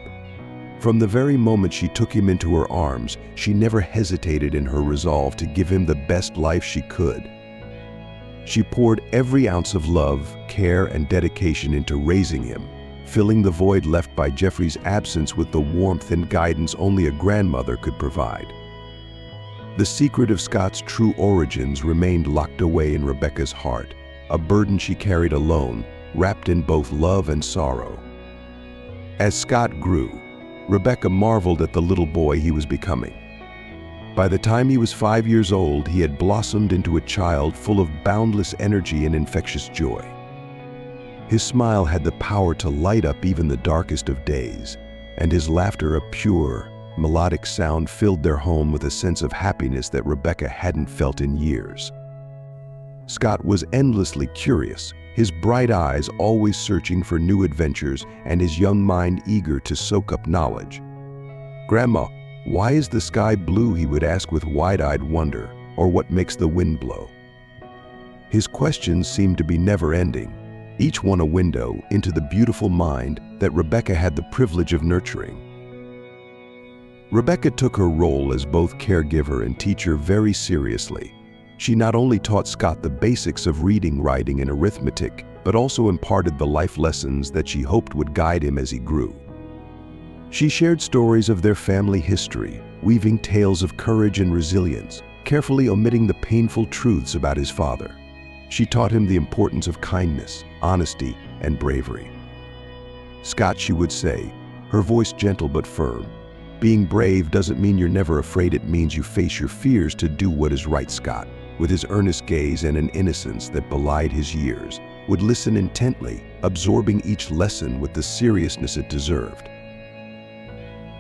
From the very moment she took him into her arms, she never hesitated in her resolve to give him the best life she could. She poured every ounce of love, care, and dedication into raising him, filling the void left by Jeffrey's absence with the warmth and guidance only a grandmother could provide. The secret of Scott's true origins remained locked away in Rebecca's heart, a burden she carried alone, wrapped in both love and sorrow. As Scott grew, Rebecca marveled at the little boy he was becoming. By the time he was 5 years old, he had blossomed into a child full of boundless energy and infectious joy. His smile had the power to light up even the darkest of days, and his laughter, a pure, melodic sound, filled their home with a sense of happiness that Rebecca hadn't felt in years. Scott was endlessly curious, his bright eyes always searching for new adventures and his young mind eager to soak up knowledge. "Grandma, why is the sky blue?" he would ask with wide-eyed wonder, or "what makes the wind blow?" His questions seemed to be never-ending, each one a window into the beautiful mind that Rebecca had the privilege of nurturing. Rebecca took her role as both caregiver and teacher very seriously. She not only taught Scott the basics of reading, writing, and arithmetic, but also imparted the life lessons that she hoped would guide him as he grew. She shared stories of their family history, weaving tales of courage and resilience, carefully omitting the painful truths about his father. She taught him the importance of kindness, honesty, and bravery. "Scott," she would say, her voice gentle but firm, "being brave doesn't mean you're never afraid, it means you face your fears to do what is right." Scott, with his earnest gaze and an innocence that belied his years, would listen intently, absorbing each lesson with the seriousness it deserved.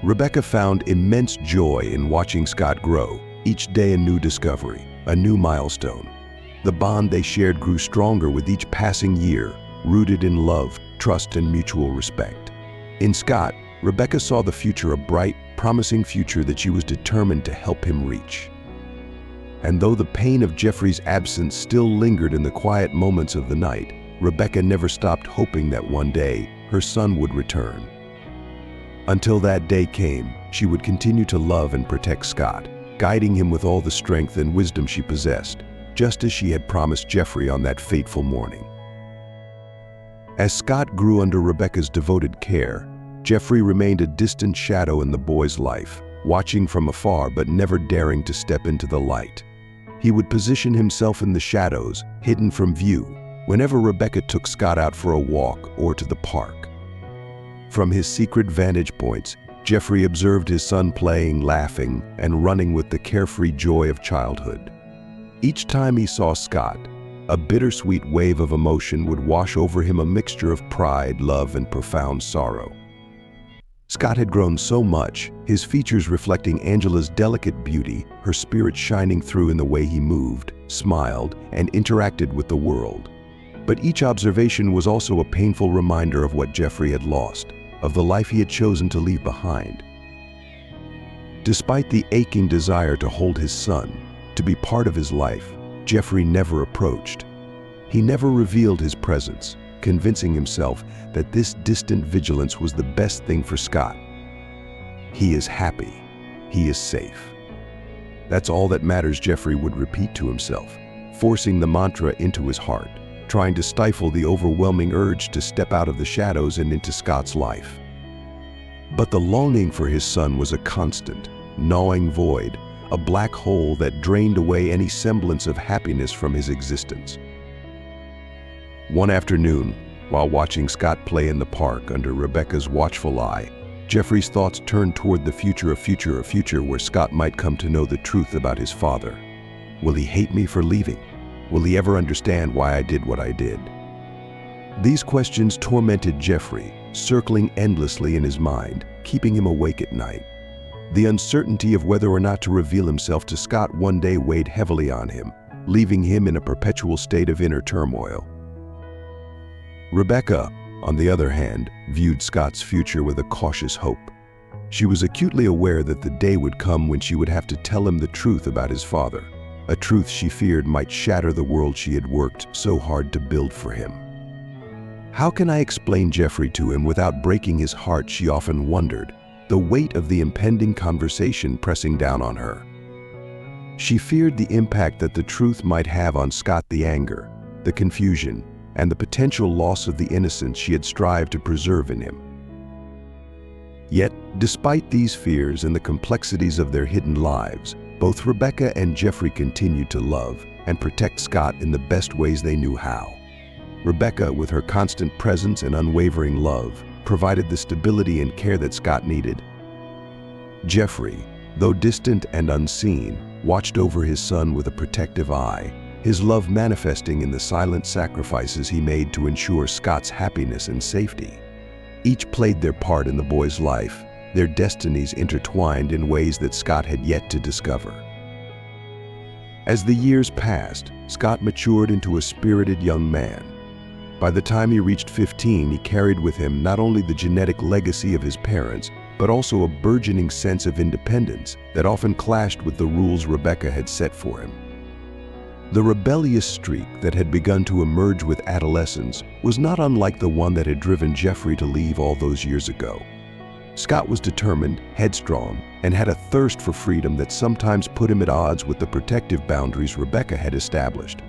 Rebecca found immense joy in watching Scott grow, each day a new discovery, a new milestone. The bond they shared grew stronger with each passing year, rooted in love, trust, and mutual respect. In Scott, Rebecca saw the future, a bright, promising future that she was determined to help him reach. And though the pain of Jeffrey's absence still lingered in the quiet moments of the night, Rebecca never stopped hoping that one day her son would return. Until that day came, she would continue to love and protect Scott, guiding him with all the strength and wisdom she possessed, just as she had promised Jeffrey on that fateful morning. As Scott grew under Rebecca's devoted care, Jeffrey remained a distant shadow in the boy's life, watching from afar but never daring to step into the light. He would position himself in the shadows, hidden from view, whenever Rebecca took Scott out for a walk or to the park. From his secret vantage points, Jeffrey observed his son playing, laughing, and running with the carefree joy of childhood. Each time he saw Scott, a bittersweet wave of emotion would wash over him, a mixture of pride, love, and profound sorrow. Scott had grown so much, his features reflecting Angela's delicate beauty, her spirit shining through in the way he moved, smiled, and interacted with the world. But each observation was also a painful reminder of what Jeffrey had lost, of the life he had chosen to leave behind. Despite the aching desire to hold his son, to be part of his life, Jeffrey never approached. He never revealed his presence, convincing himself that this distant vigilance was the best thing for Scott. He is happy. He is safe. That's all that matters, Jeffrey would repeat to himself, forcing the mantra into his heart, trying to stifle the overwhelming urge to step out of the shadows and into Scott's life. But the longing for his son was a constant, gnawing void, a black hole that drained away any semblance of happiness from his existence. One afternoon, while watching Scott play in the park under Rebecca's watchful eye, Jeffrey's thoughts turned toward the future, a future where Scott might come to know the truth about his father. Will he hate me for leaving? Will he ever understand why I did what I did? These questions tormented Jeffrey, circling endlessly in his mind, keeping him awake at night. The uncertainty of whether or not to reveal himself to Scott one day weighed heavily on him, leaving him in a perpetual state of inner turmoil. Rebecca, on the other hand, viewed Scott's future with a cautious hope. She was acutely aware that the day would come when she would have to tell him the truth about his father, a truth she feared might shatter the world she had worked so hard to build for him. How can I explain Jeffrey to him without breaking his heart, she often wondered, the weight of the impending conversation pressing down on her. She feared the impact that the truth might have on Scott, the anger, the confusion, and the potential loss of the innocence she had strived to preserve in him. Yet, despite these fears and the complexities of their hidden lives, both Rebecca and Jeffrey continued to love and protect Scott in the best ways they knew how. Rebecca, with her constant presence and unwavering love, provided the stability and care that Scott needed. Jeffrey, though distant and unseen, watched over his son with a protective eye, his love manifesting in the silent sacrifices he made to ensure Scott's happiness and safety. Each played their part in the boy's life, their destinies intertwined in ways that Scott had yet to discover. As the years passed, Scott matured into a spirited young man. By the time he reached 15, he carried with him not only the genetic legacy of his parents, but also a burgeoning sense of independence that often clashed with the rules Rebecca had set for him. The rebellious streak that had begun to emerge with adolescence was not unlike the one that had driven Jeffrey to leave all those years ago. Scott was determined, headstrong, and had a thirst for freedom that sometimes put him at odds with the protective boundaries Rebecca had established.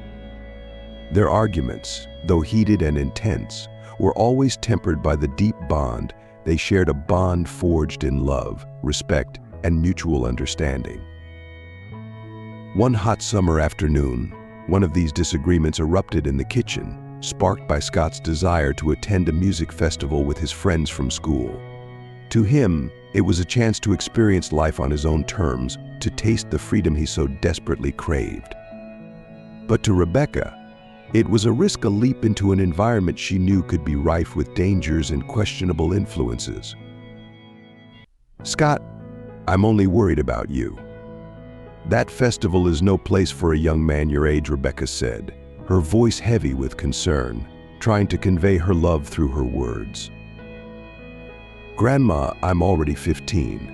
Their arguments, though heated and intense, were always tempered by the deep bond they shared, a bond forged in love, respect, and mutual understanding. One hot summer afternoon, one of these disagreements erupted in the kitchen, sparked by Scott's desire to attend a music festival with his friends from school. To him, it was a chance to experience life on his own terms, to taste the freedom he so desperately craved. But to Rebecca, it was a risk, a leap into an environment she knew could be rife with dangers and questionable influences. "Scott, I'm only worried about you. That festival is no place for a young man your age," Rebecca said, her voice heavy with concern, trying to convey her love through her words. "Grandma, I'm already 15.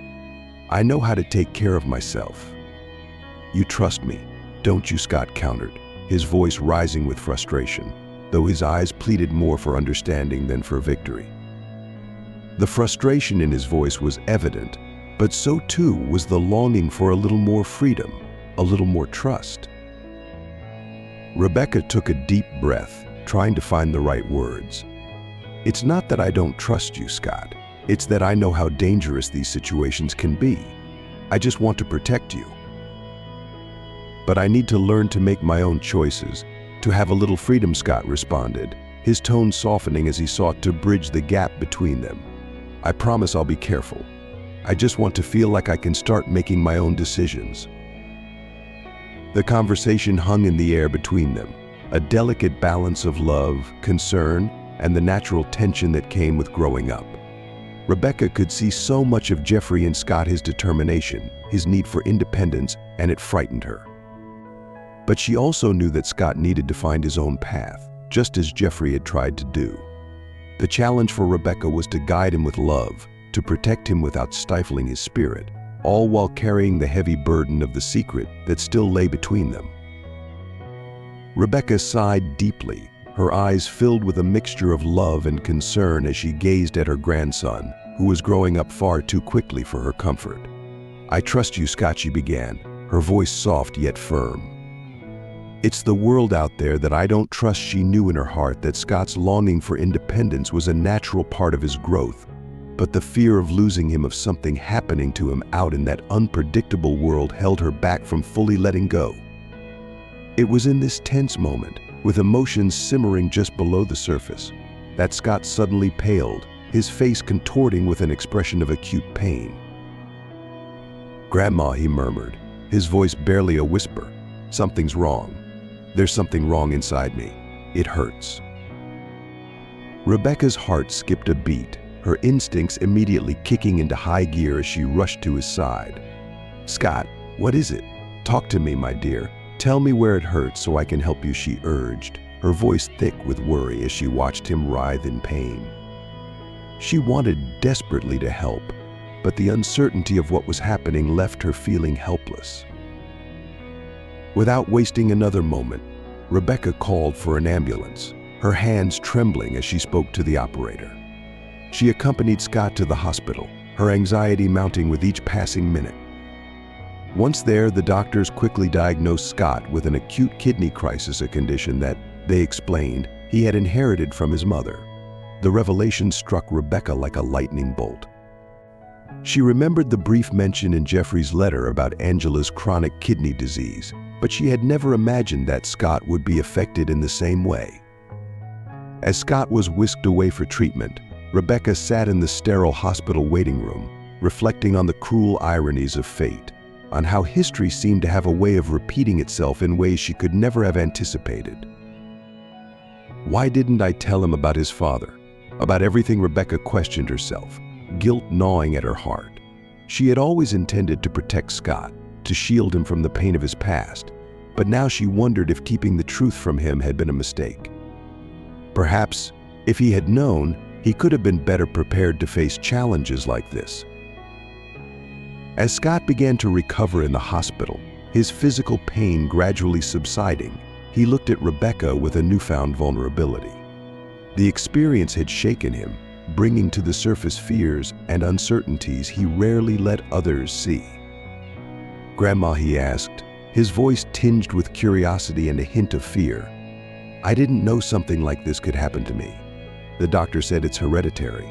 I know how to take care of myself." "You trust me, don't you?" Scott countered, his voice rising with frustration, though his eyes pleaded more for understanding than for victory. The frustration in his voice was evident, but so too was the longing for a little more freedom, a little more trust. Rebecca took a deep breath, trying to find the right words. "It's not that I don't trust you, Scott. It's that I know how dangerous these situations can be. I just want to protect you. But I need to learn to make my own choices, to have a little freedom," Scott responded, his tone softening as he sought to bridge the gap between them. "I promise I'll be careful. I just want to feel like I can start making my own decisions." The conversation hung in the air between them, a delicate balance of love, concern, and the natural tension that came with growing up. Rebecca could see so much of Jeffrey in Scott, his determination, his need for independence, and it frightened her. But she also knew that Scott needed to find his own path, just as Jeffrey had tried to do. The challenge for Rebecca was to guide him with love, to protect him without stifling his spirit, all while carrying the heavy burden of the secret that still lay between them. Rebecca sighed deeply, her eyes filled with a mixture of love and concern as she gazed at her grandson, who was growing up far too quickly for her comfort. "I trust you, Scott," she began, her voice soft yet firm. "It's the world out there that I don't trust." She knew in her heart that Scott's longing for independence was a natural part of his growth, but the fear of losing him, of something happening to him out in that unpredictable world, held her back from fully letting go. It was in this tense moment, with emotions simmering just below the surface, that Scott suddenly paled, his face contorting with an expression of acute pain. "Grandma," he murmured, his voice barely a whisper, "something's wrong. There's something wrong inside me. It hurts." Rebecca's heart skipped a beat, her instincts immediately kicking into high gear as she rushed to his side. "Scott, what is it? Talk to me, my dear. Tell me where it hurts so I can help you," she urged, her voice thick with worry as she watched him writhe in pain. She wanted desperately to help, but the uncertainty of what was happening left her feeling helpless. Without wasting another moment, Rebecca called for an ambulance, her hands trembling as she spoke to the operator. She accompanied Scott to the hospital, her anxiety mounting with each passing minute. Once there, the doctors quickly diagnosed Scott with an acute kidney crisis, a condition that, they explained, he had inherited from his mother. The revelation struck Rebecca like a lightning bolt. She remembered the brief mention in Jeffrey's letter about Angela's chronic kidney disease, but she had never imagined that Scott would be affected in the same way. As Scott was whisked away for treatment, Rebecca sat in the sterile hospital waiting room, reflecting on the cruel ironies of fate, on how history seemed to have a way of repeating itself in ways she could never have anticipated. Why didn't I tell him about his father? About everything? Rebecca questioned herself, guilt gnawing at her heart. She had always intended to protect Scott, to shield him from the pain of his past, but now she wondered if keeping the truth from him had been a mistake. Perhaps, if he had known, he could have been better prepared to face challenges like this. As Scott began to recover in the hospital, his physical pain gradually subsiding, he looked at Rebecca with a newfound vulnerability. The experience had shaken him, bringing to the surface fears and uncertainties he rarely let others see. "Grandma," he asked, his voice tinged with curiosity and a hint of fear, "I didn't know something like this could happen to me. The doctor said it's hereditary.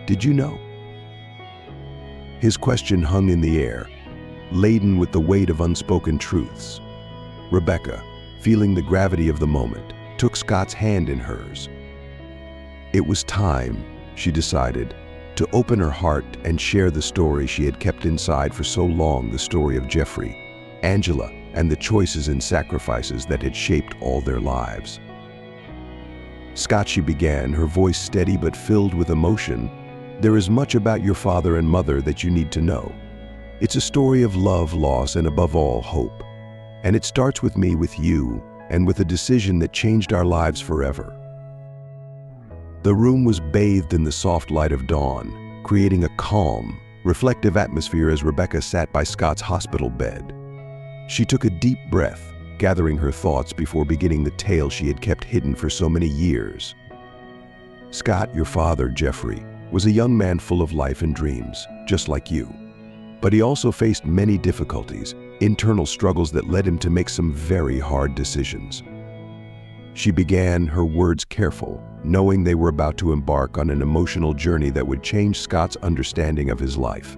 Did you know?" His question hung in the air, laden with the weight of unspoken truths. Rebecca, feeling the gravity of the moment, took Scott's hand in hers. It was time, she decided, to open her heart and share the story she had kept inside for so long, the story of Jeffrey, Angela, and the choices and sacrifices that had shaped all their lives. "Scott," she began, her voice steady but filled with emotion, "there is much about your father and mother that you need to know. It's a story of love, loss, and above all, hope. And it starts with me, with you, and with a decision that changed our lives forever." The room was bathed in the soft light of dawn, creating a calm, reflective atmosphere as Rebecca sat by Scott's hospital bed. She took a deep breath, gathering her thoughts before beginning the tale she had kept hidden for so many years. "Scott, your father, Jeffrey, was a young man full of life and dreams, just like you. But he also faced many difficulties, internal struggles that led him to make some very hard decisions." She began, her words careful, knowing they were about to embark on an emotional journey that would change Scott's understanding of his life.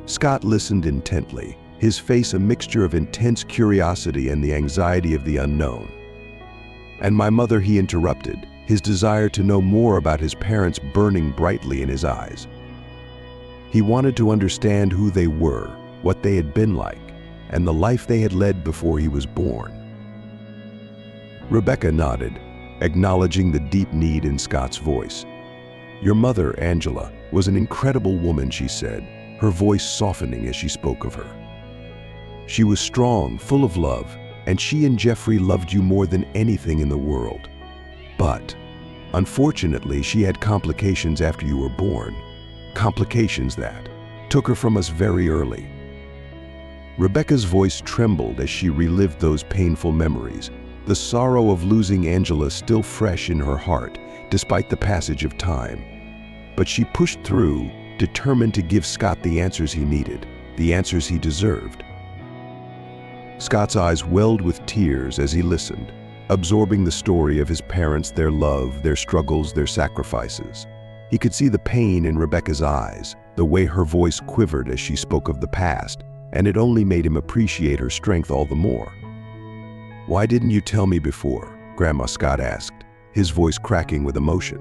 Scott listened intently, his face a mixture of intense curiosity and the anxiety of the unknown. "And my mother," he interrupted, his desire to know more about his parents burning brightly in his eyes. He wanted to understand who they were, what they had been like, and the life they had led before he was born. Rebecca nodded, acknowledging the deep need in Scott's voice. "Your mother, Angela, was an incredible woman," she said, her voice softening as she spoke of her. "She was strong, full of love, and she and Jeffrey loved you more than anything in the world. But, unfortunately, she had complications after you were born, complications that took her from us very early." Rebecca's voice trembled as she relived those painful memories, the sorrow of losing Angela still fresh in her heart, despite the passage of time. But she pushed through, determined to give Scott the answers he needed, the answers he deserved. Scott's eyes welled with tears as he listened, absorbing the story of his parents, their love, their struggles, their sacrifices. He could see the pain in Rebecca's eyes, the way her voice quivered as she spoke of the past, and it only made him appreciate her strength all the more. "Why didn't you tell me before?" Grandma Scott asked, his voice cracking with emotion.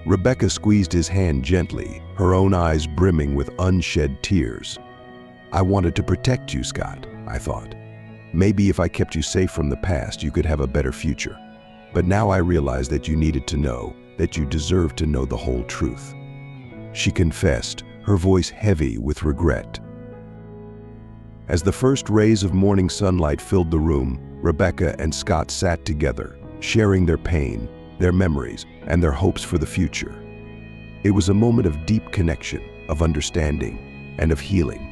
Rebecca squeezed his hand gently, her own eyes brimming with unshed tears. "I wanted to protect you, Scott, I thought. Maybe if I kept you safe from the past, you could have a better future. But now I realize that you needed to know, that you deserved to know the whole truth." She confessed, her voice heavy with regret. As the first rays of morning sunlight filled the room, Rebecca and Scott sat together, sharing their pain, their memories, and their hopes for the future. It was a moment of deep connection, of understanding, and of healing.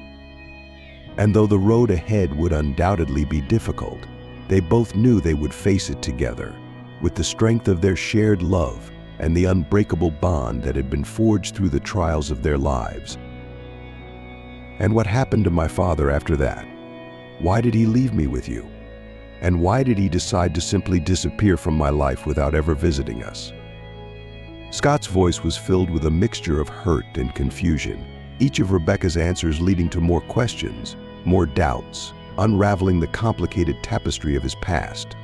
And though the road ahead would undoubtedly be difficult, they both knew they would face it together, with the strength of their shared love and the unbreakable bond that had been forged through the trials of their lives. "And what happened to my father after that? Why did he leave me with you? And why did he decide to simply disappear from my life without ever visiting us?" Scott's voice was filled with a mixture of hurt and confusion, each of Rebecca's answers leading to more questions, more doubts, unraveling the complicated tapestry of his past.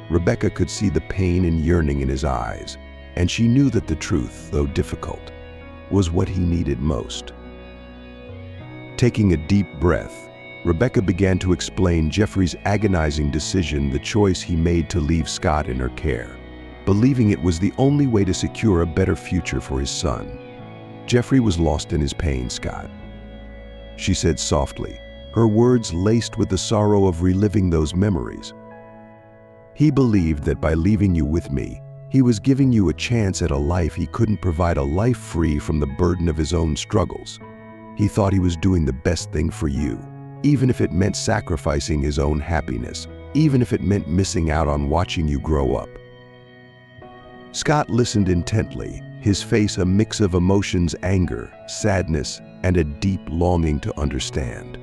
Rebecca could see the pain and yearning in his eyes, and she knew that the truth, though difficult, was what he needed most. Taking a deep breath, Rebecca began to explain Jeffrey's agonizing decision, the choice he made to leave Scott in her care, believing it was the only way to secure a better future for his son. "Jeffrey was lost in his pain, Scott," she said softly, her words laced with the sorrow of reliving those memories. "He believed that by leaving you with me, he was giving you a chance at a life he couldn't provide, a life free from the burden of his own struggles. He thought he was doing the best thing for you, even if it meant sacrificing his own happiness, even if it meant missing out on watching you grow up." Scott listened intently, his face a mix of emotions, anger, sadness, and a deep longing to understand.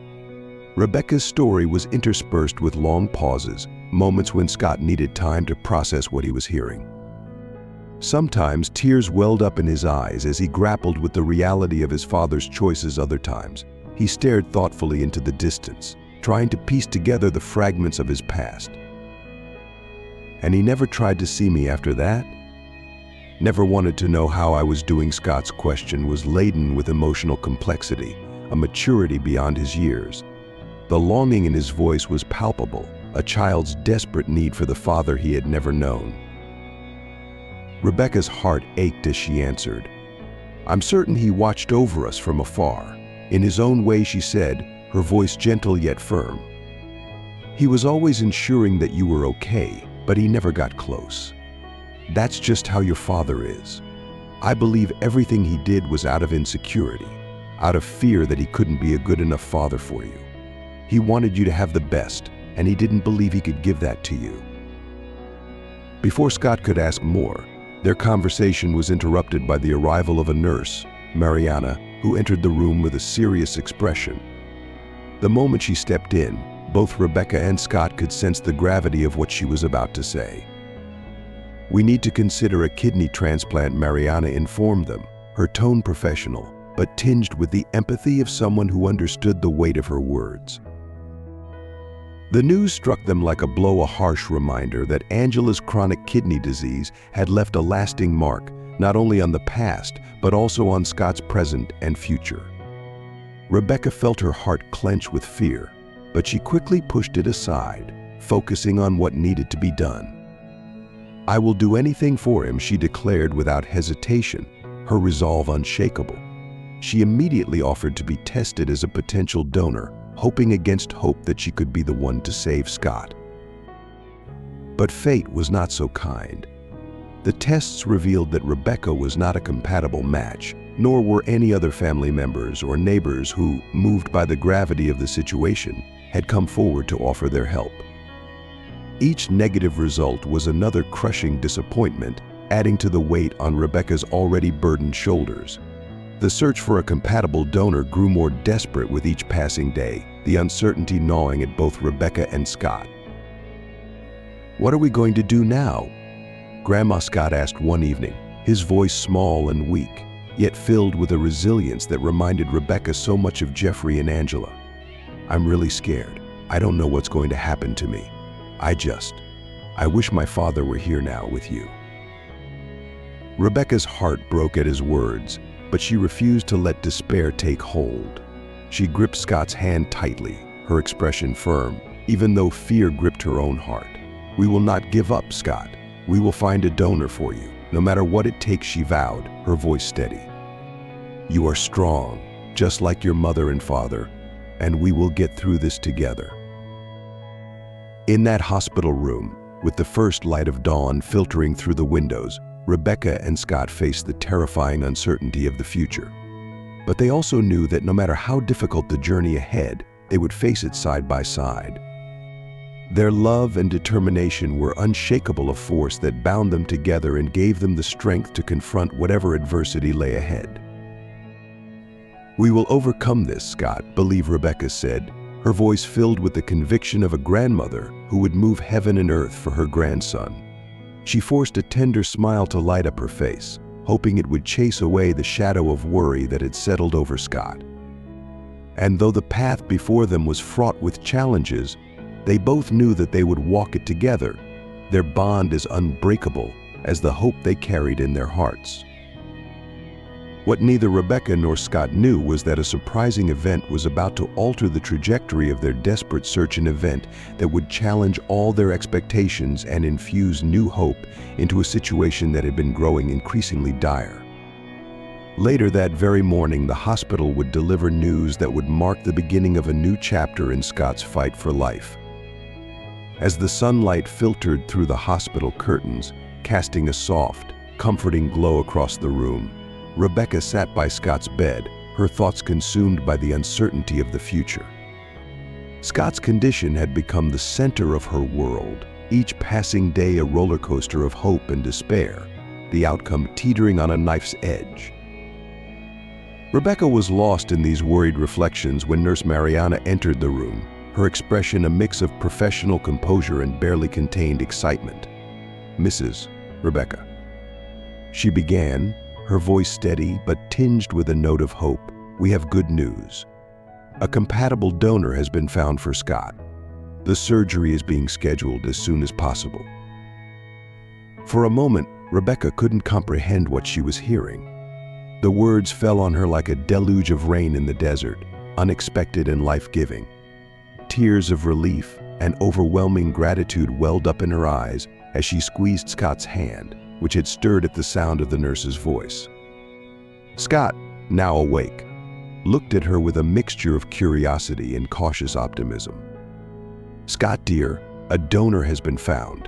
Rebecca's story was interspersed with long pauses, moments when Scott needed time to process what he was hearing. Sometimes tears welled up in his eyes as he grappled with the reality of his father's choices. Other times, he stared thoughtfully into the distance, trying to piece together the fragments of his past. And he never tried to see me after that? Never wanted to know how I was doing. Scott's question was laden with emotional complexity, a maturity beyond his years. The longing in his voice was palpable, a child's desperate need for the father he had never known. Rebecca's heart ached as she answered, "I'm certain he watched over us from afar." In his own way, she said, her voice gentle yet firm. "He was always ensuring that you were okay, but he never got close. That's just how your father is. I believe everything he did was out of insecurity, out of fear that he couldn't be a good enough father for you. He wanted you to have the best, and he didn't believe he could give that to you." Before Scott could ask more, their conversation was interrupted by the arrival of a nurse, Mariana, who entered the room with a serious expression. The moment she stepped in, both Rebecca and Scott could sense the gravity of what she was about to say. "We need to consider a kidney transplant," Mariana informed them, her tone professional, but tinged with the empathy of someone who understood the weight of her words. The news struck them like a blow, a harsh reminder that Angela's chronic kidney disease had left a lasting mark, not only on the past, but also on Scott's present and future. Rebecca felt her heart clench with fear, but she quickly pushed it aside, focusing on what needed to be done. "I will do anything for him," she declared without hesitation, her resolve unshakable. She immediately offered to be tested as a potential donor, hoping against hope that she could be the one to save Scott. But fate was not so kind. The tests revealed that Rebecca was not a compatible match, nor were any other family members or neighbors who, moved by the gravity of the situation, had come forward to offer their help. Each negative result was another crushing disappointment, adding to the weight on Rebecca's already burdened shoulders. The search for a compatible donor grew more desperate with each passing day, the uncertainty gnawing at both Rebecca and Scott. "What are we going to do now?" Grandma Scott asked one evening, his voice small and weak, yet filled with a resilience that reminded Rebecca so much of Jeffrey and Angela. "I'm really scared. I don't know what's going to happen to me. I wish my father were here now with you." Rebecca's heart broke at his words, but she refused to let despair take hold. She gripped Scott's hand tightly, her expression firm, even though fear gripped her own heart. "We will not give up, Scott. We will find a donor for you, no matter what it takes," she vowed, her voice steady. "You are strong, just like your mother and father, and we will get through this together." In that hospital room, with the first light of dawn filtering through the windows, Rebecca and Scott faced the terrifying uncertainty of the future. But they also knew that no matter how difficult the journey ahead, they would face it side by side. Their love and determination were unshakable, a force that bound them together and gave them the strength to confront whatever adversity lay ahead. "We will overcome this, Scott," Rebecca said, her voice filled with the conviction of a grandmother who would move heaven and earth for her grandson. She forced a tender smile to light up her face, hoping it would chase away the shadow of worry that had settled over Scott. And though the path before them was fraught with challenges, they both knew that they would walk it together, their bond as unbreakable as the hope they carried in their hearts. What neither Rebecca nor Scott knew was that a surprising event was about to alter the trajectory of their desperate search, an event that would challenge all their expectations and infuse new hope into a situation that had been growing increasingly dire. Later that very morning, the hospital would deliver news that would mark the beginning of a new chapter in Scott's fight for life. As the sunlight filtered through the hospital curtains, casting a soft, comforting glow across the room, Rebecca sat by Scott's bed, her thoughts consumed by the uncertainty of the future. Scott's condition had become the center of her world, each passing day a roller coaster of hope and despair, the outcome teetering on a knife's edge. Rebecca was lost in these worried reflections when Nurse Mariana entered the room, her expression a mix of professional composure and barely contained excitement. "Mrs. Rebecca," she began, her voice steady but tinged with a note of hope, "we have good news. A compatible donor has been found for Scott. The surgery is being scheduled as soon as possible." For a moment, Rebecca couldn't comprehend what she was hearing. The words fell on her like a deluge of rain in the desert, unexpected and life-giving. Tears of relief and overwhelming gratitude welled up in her eyes as she squeezed Scott's hand, which had stirred at the sound of the nurse's voice. Scott, now awake, looked at her with a mixture of curiosity and cautious optimism. "Scott, dear, a donor has been found.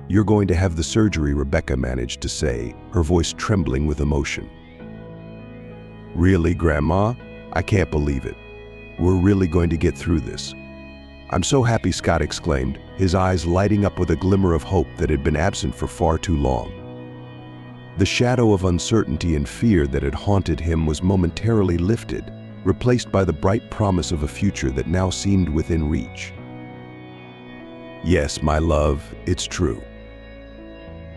You're going to have the surgery," Rebecca managed to say, her voice trembling with emotion. "Really, Grandma? I can't believe it. We're really going to get through this." "I'm so happy," Scott exclaimed, his eyes lighting up with a glimmer of hope that had been absent for far too long. The shadow of uncertainty and fear that had haunted him was momentarily lifted, replaced by the bright promise of a future that now seemed within reach. "Yes, my love, it's true.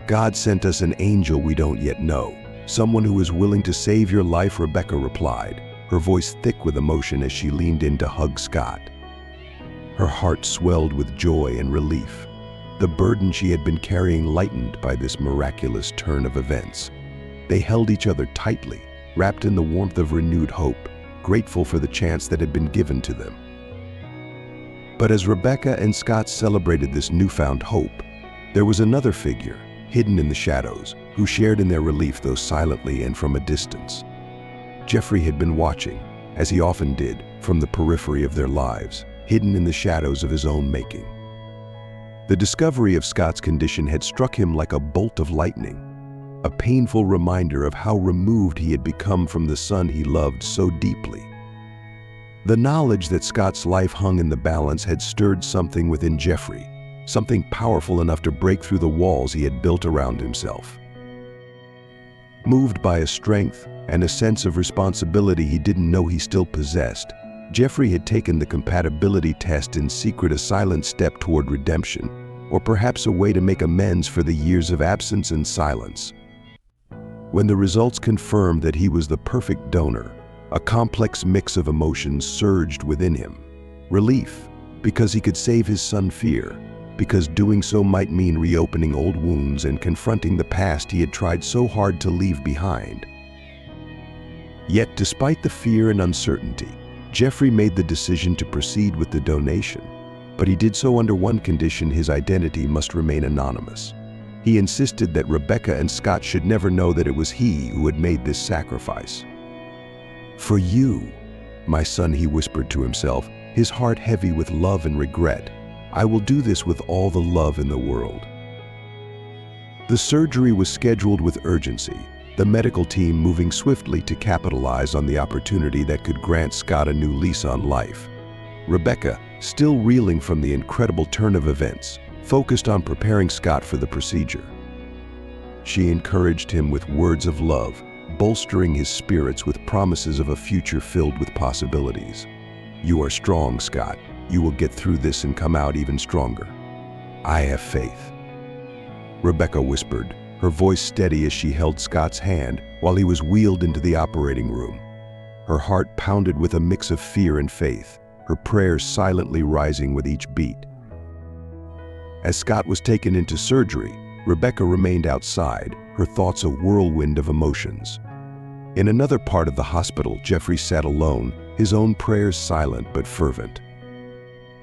God sent us an angel we don't yet know, someone who is willing to save your life," Rebecca replied, her voice thick with emotion as she leaned in to hug Scott. Her heart swelled with joy and relief. The burden she had been carrying lightened by this miraculous turn of events. They held each other tightly, wrapped in the warmth of renewed hope, grateful for the chance that had been given to them. But as Rebecca and Scott celebrated this newfound hope, there was another figure, hidden in the shadows, who shared in their relief, though silently and from a distance. Jeffrey had been watching, as he often did, from the periphery of their lives, hidden in the shadows of his own making. The discovery of Scott's condition had struck him like a bolt of lightning, a painful reminder of how removed he had become from the son he loved so deeply. The knowledge that Scott's life hung in the balance had stirred something within Jeffrey, something powerful enough to break through the walls he had built around himself. Moved by a strength and a sense of responsibility he didn't know he still possessed, Jeffrey had taken the compatibility test in secret, a silent step toward redemption, or perhaps a way to make amends for the years of absence and silence. When the results confirmed that he was the perfect donor, a complex mix of emotions surged within him. Relief, because he could save his son; fear, because doing so might mean reopening old wounds and confronting the past he had tried so hard to leave behind. Yet, despite the fear and uncertainty, Jeffrey made the decision to proceed with the donation, but he did so under one condition: his identity must remain anonymous. He insisted that Rebecca and Scott should never know that it was he who had made this sacrifice. "For you, my son," he whispered to himself, his heart heavy with love and regret. "I will do this with all the love in the world." The surgery was scheduled with urgency, the medical team moving swiftly to capitalize on the opportunity that could grant Scott a new lease on life. Rebecca, still reeling from the incredible turn of events, focused on preparing Scott for the procedure. She encouraged him with words of love, bolstering his spirits with promises of a future filled with possibilities. "You are strong, Scott. You will get through this and come out even stronger. I have faith," Rebecca whispered, her voice steady as she held Scott's hand while he was wheeled into the operating room. Her heart pounded with a mix of fear and faith, her prayers silently rising with each beat. As Scott was taken into surgery, Rebecca remained outside, her thoughts a whirlwind of emotions. In another part of the hospital, Jeffrey sat alone, his own prayers silent but fervent.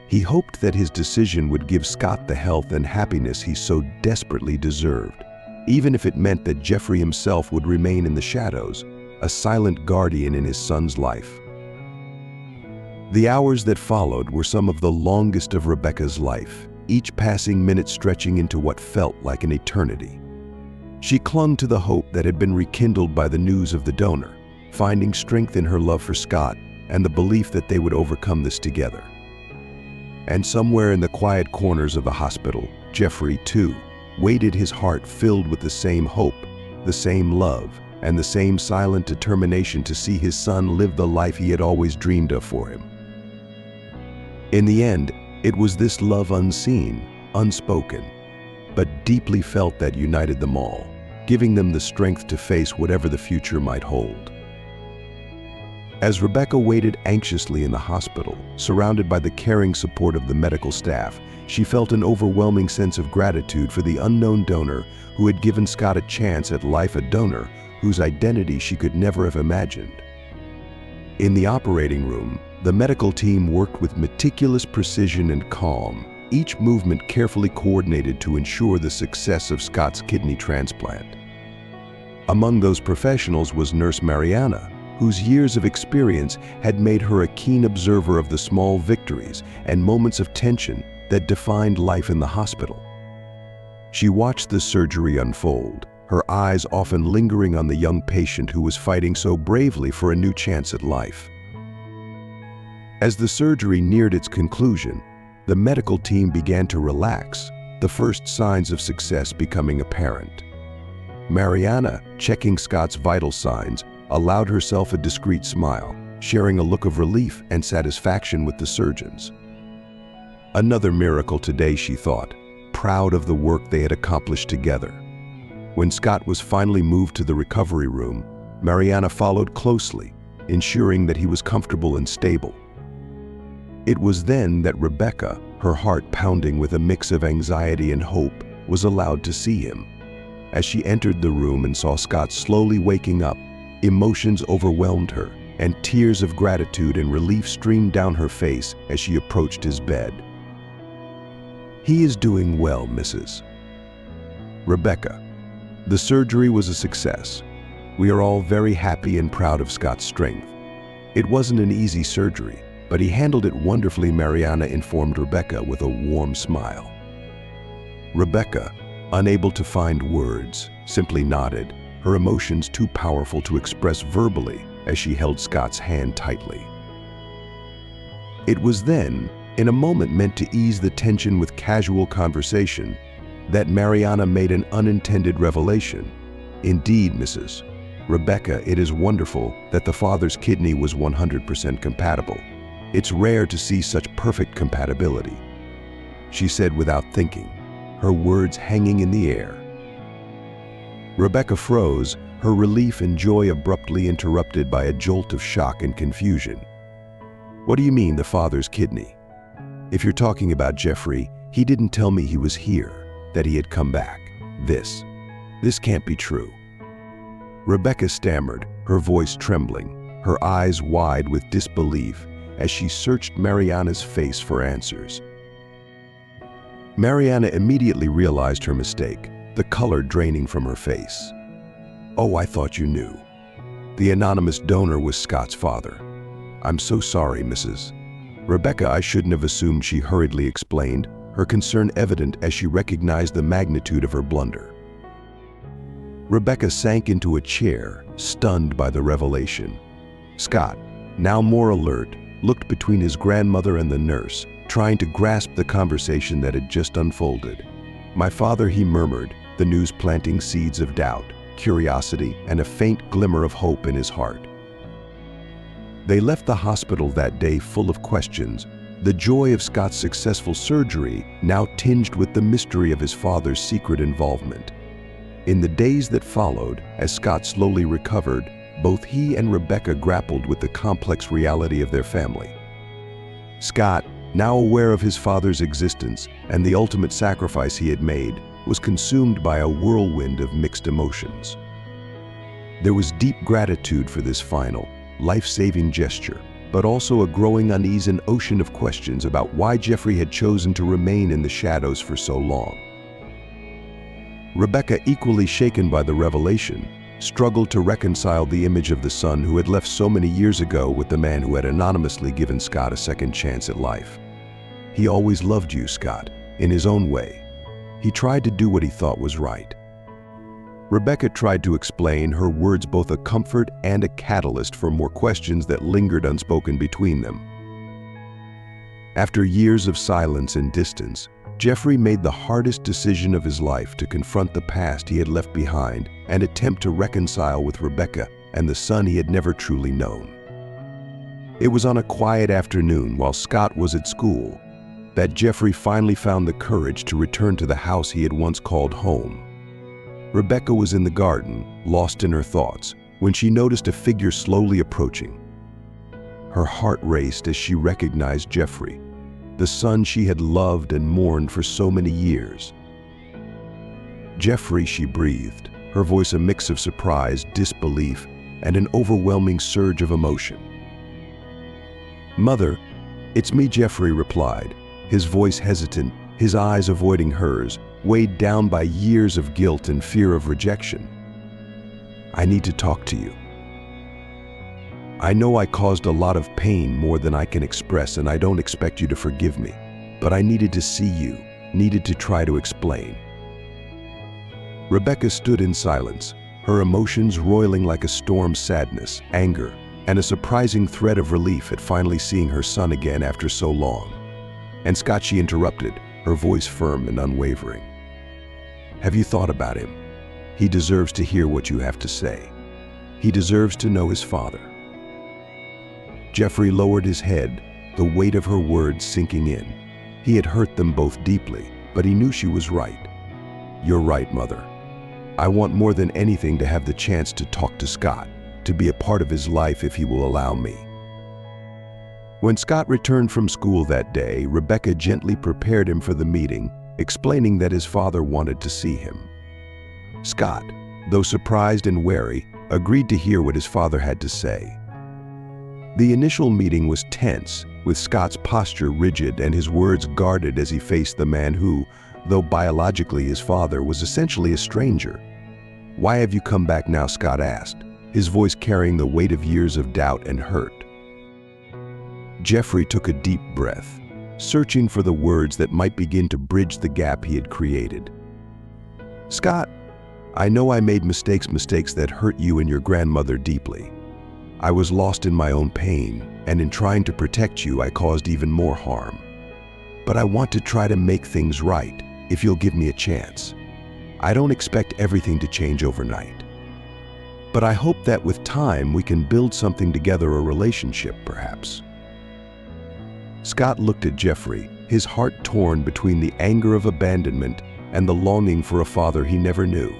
He hoped that his decision would give Scott the health and happiness he so desperately deserved, even if it meant that Jeffrey himself would remain in the shadows, a silent guardian in his son's life. The hours that followed were some of the longest of Rebecca's life, each passing minute stretching into what felt like an eternity. She clung to the hope that had been rekindled by the news of the donor, finding strength in her love for Scott and the belief that they would overcome this together. And somewhere in the quiet corners of the hospital, Jeffrey, too, waited, his heart filled with the same hope, the same love, and the same silent determination to see his son live the life he had always dreamed of for him. In the end, it was this love unseen, unspoken, but deeply felt that united them all, giving them the strength to face whatever the future might hold. As Rebecca waited anxiously in the hospital, surrounded by the caring support of the medical staff, she felt an overwhelming sense of gratitude for the unknown donor who had given Scott a chance at life, a donor whose identity she could never have imagined. In the operating room, the medical team worked with meticulous precision and calm, each movement carefully coordinated to ensure the success of Scott's kidney transplant. Among those professionals was Nurse Mariana, whose years of experience had made her a keen observer of the small victories and moments of tension that defined life in the hospital. She watched the surgery unfold, her eyes often lingering on the young patient who was fighting so bravely for a new chance at life. As the surgery neared its conclusion, the medical team began to relax, the first signs of success becoming apparent. Mariana, checking Scott's vital signs, allowed herself a discreet smile, sharing a look of relief and satisfaction with the surgeons. Another miracle today, she thought, proud of the work they had accomplished together. When Scott was finally moved to the recovery room, Mariana followed closely, ensuring that he was comfortable and stable. It was then that Rebecca, her heart pounding with a mix of anxiety and hope, was allowed to see him. As she entered the room and saw Scott slowly waking up, emotions overwhelmed her, and tears of gratitude and relief streamed down her face as she approached his bed. "He is doing well, Mrs. Rebecca. The surgery was a success. We are all very happy and proud of Scott's strength. It wasn't an easy surgery, but he handled it wonderfully," Mariana informed Rebecca with a warm smile. Rebecca, unable to find words, simply nodded, her emotions too powerful to express verbally as she held Scott's hand tightly. It was then, in a moment meant to ease the tension with casual conversation, that Mariana made an unintended revelation. "Indeed, Mrs. Rebecca, it is wonderful that the father's kidney was 100% compatible. It's rare to see such perfect compatibility," she said without thinking, her words hanging in the air. Rebecca froze, her relief and joy abruptly interrupted by a jolt of shock and confusion. "What do you mean, the father's kidney? If you're talking about Jeffrey, he didn't tell me he was here, that he had come back. This can't be true." Rebecca stammered, her voice trembling, her eyes wide with disbelief as she searched Mariana's face for answers. Mariana immediately realized her mistake, the color draining from her face. "Oh, I thought you knew. The anonymous donor was Scott's father. I'm so sorry, Mrs. Rebecca, I shouldn't have assumed," she hurriedly explained, her concern evident as she recognized the magnitude of her blunder. Rebecca sank into a chair, stunned by the revelation. Scott, now more alert, looked between his grandmother and the nurse, trying to grasp the conversation that had just unfolded. "My father," he murmured, the news planting seeds of doubt, curiosity, and a faint glimmer of hope in his heart. They left the hospital that day full of questions, the joy of Scott's successful surgery now tinged with the mystery of his father's secret involvement. In the days that followed, as Scott slowly recovered, both he and Rebecca grappled with the complex reality of their family. Scott, now aware of his father's existence and the ultimate sacrifice he had made, was consumed by a whirlwind of mixed emotions. There was deep gratitude for this final, life-saving gesture, but also a growing unease and ocean of questions about why Jeffrey had chosen to remain in the shadows for so long. Rebecca, equally shaken by the revelation, struggled to reconcile the image of the son who had left so many years ago with the man who had anonymously given Scott a second chance at life. "He always loved you, Scott, in his own way. He tried to do what he thought was right." Rebecca tried to explain, her words both a comfort and a catalyst for more questions that lingered unspoken between them. After years of silence and distance, Jeffrey made the hardest decision of his life to confront the past he had left behind and attempt to reconcile with Rebecca and the son he had never truly known. It was on a quiet afternoon while Scott was at school that Jeffrey finally found the courage to return to the house he had once called home. Rebecca was in the garden, lost in her thoughts, when she noticed a figure slowly approaching. Her heart raced as she recognized Jeffrey. the son she had loved and mourned for so many years. "Jeffrey," she breathed, her voice a mix of surprise, disbelief, and an overwhelming surge of emotion. "Mother, it's me," Jeffrey replied, his voice hesitant, his eyes avoiding hers, weighed down by years of guilt and fear of rejection. "I need to talk to you. I know I caused a lot of pain, more than I can express, and I don't expect you to forgive me, but I needed to see you, needed to try to explain." Rebecca stood in silence, her emotions roiling like a storm: sadness, anger, and a surprising thread of relief at finally seeing her son again after so long. "And Scott," she interrupted, her voice firm and unwavering, "have you thought about him? He deserves to hear what you have to say. He deserves to know his father." Jeffrey lowered his head, the weight of her words sinking in. He had hurt them both deeply, but he knew she was right. "You're right, Mother. I want more than anything to have the chance to talk to Scott, to be a part of his life if he will allow me." When Scott returned from school that day, Rebecca gently prepared him for the meeting, explaining that his father wanted to see him. Scott, though surprised and wary, agreed to hear what his father had to say. The initial meeting was tense, with Scott's posture rigid and his words guarded as he faced the man who, though biologically his father, was essentially a stranger. "Why have you come back now?" Scott asked, his voice carrying the weight of years of doubt and hurt. Jeffrey took a deep breath, searching for the words that might begin to bridge the gap he had created. "Scott, I know I made mistakes that hurt you and your grandmother deeply. I was lost in my own pain, and in trying to protect you, I caused even more harm. But I want to try to make things right, if you'll give me a chance. I don't expect everything to change overnight. But I hope that with time we can build something together, a relationship, perhaps." Scott looked at Jeffrey, his heart torn between the anger of abandonment and the longing for a father he never knew.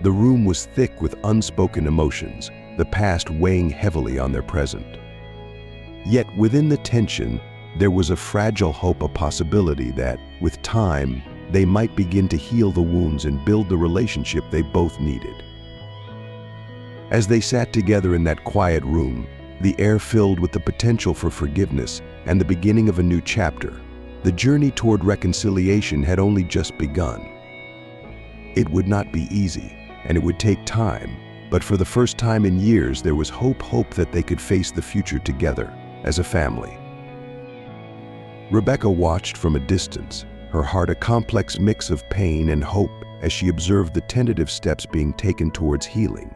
The room was thick with unspoken emotions, the past weighing heavily on their present. Yet within the tension, there was a fragile hope, a possibility that, with time, they might begin to heal the wounds and build the relationship they both needed. As they sat together in that quiet room, the air filled with the potential for forgiveness and the beginning of a new chapter, the journey toward reconciliation had only just begun. It would not be easy, and it would take time, but for the first time in years there was hope that they could face the future together, as a family. Rebecca watched from a distance, her heart a complex mix of pain and hope as she observed the tentative steps being taken towards healing.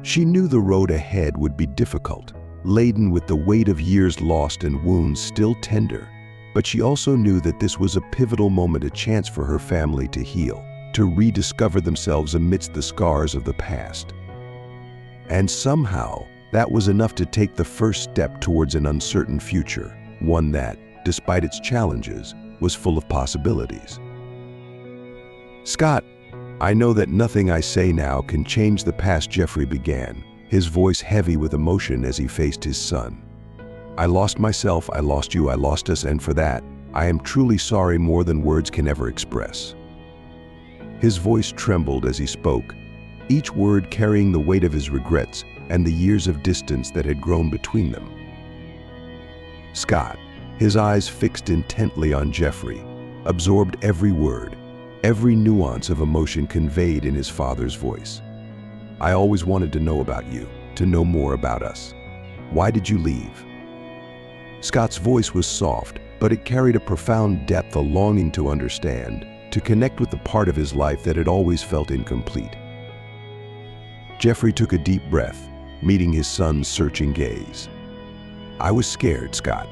She knew the road ahead would be difficult, laden with the weight of years lost and wounds still tender, but she also knew that this was a pivotal moment, a chance for her family to heal, to rediscover themselves amidst the scars of the past. And somehow, that was enough to take the first step towards an uncertain future, one that, despite its challenges, was full of possibilities. "Scott, I know that nothing I say now can change the past," Jeffrey began, his voice heavy with emotion as he faced his son. "I lost myself, I lost you, I lost us, and for that, I am truly sorry, more than words can ever express." His voice trembled as he spoke, each word carrying the weight of his regrets and the years of distance that had grown between them. Scott, his eyes fixed intently on Jeffrey, absorbed every word, every nuance of emotion conveyed in his father's voice. "I always wanted to know about you, to know more about us. Why did you leave?" Scott's voice was soft, but it carried a profound depth, a longing to understand, to connect with the part of his life that had always felt incomplete. Jeffrey took a deep breath, meeting his son's searching gaze. "I was scared, Scott.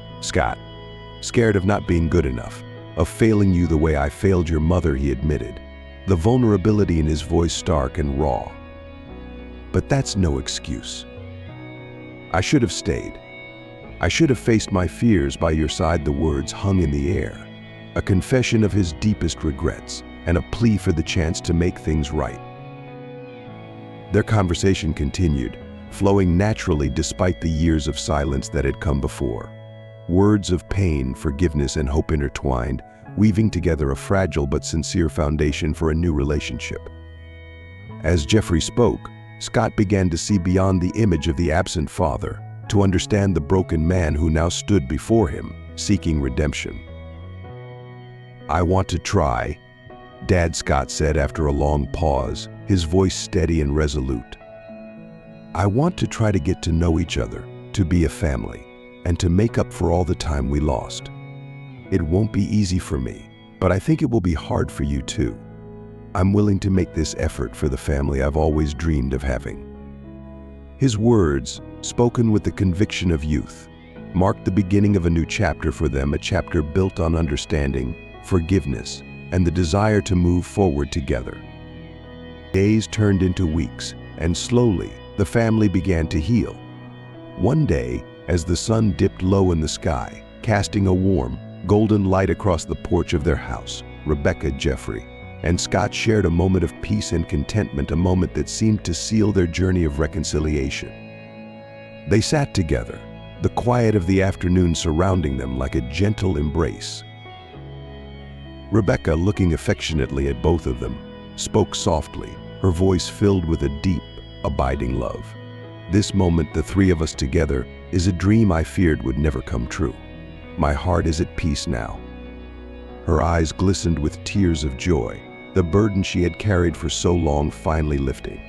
Scared of not being good enough, of failing you the way I failed your mother," he admitted, the vulnerability in his voice stark and raw. "But that's no excuse. I should have stayed. I should have faced my fears by your side." The words hung in the air, a confession of his deepest regrets and a plea for the chance to make things right. Their conversation continued, flowing naturally despite the years of silence that had come before. words of pain, forgiveness, and hope intertwined, weaving together a fragile but sincere foundation for a new relationship. As Jeffrey spoke, Scott began to see beyond the image of the absent father, to understand the broken man who now stood before him, seeking redemption. "I want to try," Dad Scott said after a long pause, his voice steady and resolute. "I want to try to get to know each other, to be a family, and to make up for all the time we lost. It won't be easy for me, but I think it will be hard for you too. I'm willing to make this effort for the family I've always dreamed of having." His words, spoken with the conviction of youth, marked the beginning of a new chapter for them, a chapter built on understanding, forgiveness, and the desire to move forward together. Days turned into weeks, and slowly, the family began to heal. One day, as the sun dipped low in the sky, casting a warm, golden light across the porch of their house, Rebecca, Jeffrey, and Scott shared a moment of peace and contentment, a moment that seemed to seal their journey of reconciliation. They sat together, the quiet of the afternoon surrounding them like a gentle embrace. Rebecca, looking affectionately at both of them, spoke softly, her voice filled with a deep, abiding love. "This moment, the three of us together, is a dream I feared would never come true. My heart is at peace now." Her eyes glistened with tears of joy, the burden she had carried for so long finally lifting.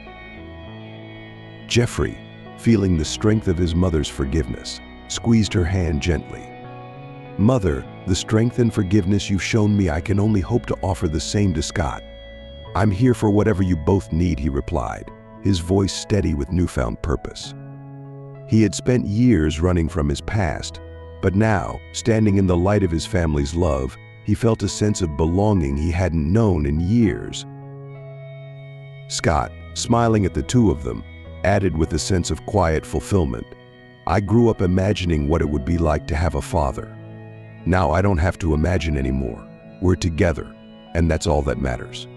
Jeffrey, feeling the strength of his mother's forgiveness, squeezed her hand gently. "Mother, the strength and forgiveness you've shown me, I can only hope to offer the same to Scott. I'm here for whatever you both need," he replied, his voice steady with newfound purpose. He had spent years running from his past, but now, standing in the light of his family's love, he felt a sense of belonging he hadn't known in years. Scott, smiling at the two of them, added with a sense of quiet fulfillment, "I grew up imagining what it would be like to have a father. Now I don't have to imagine anymore. We're together, and that's all that matters.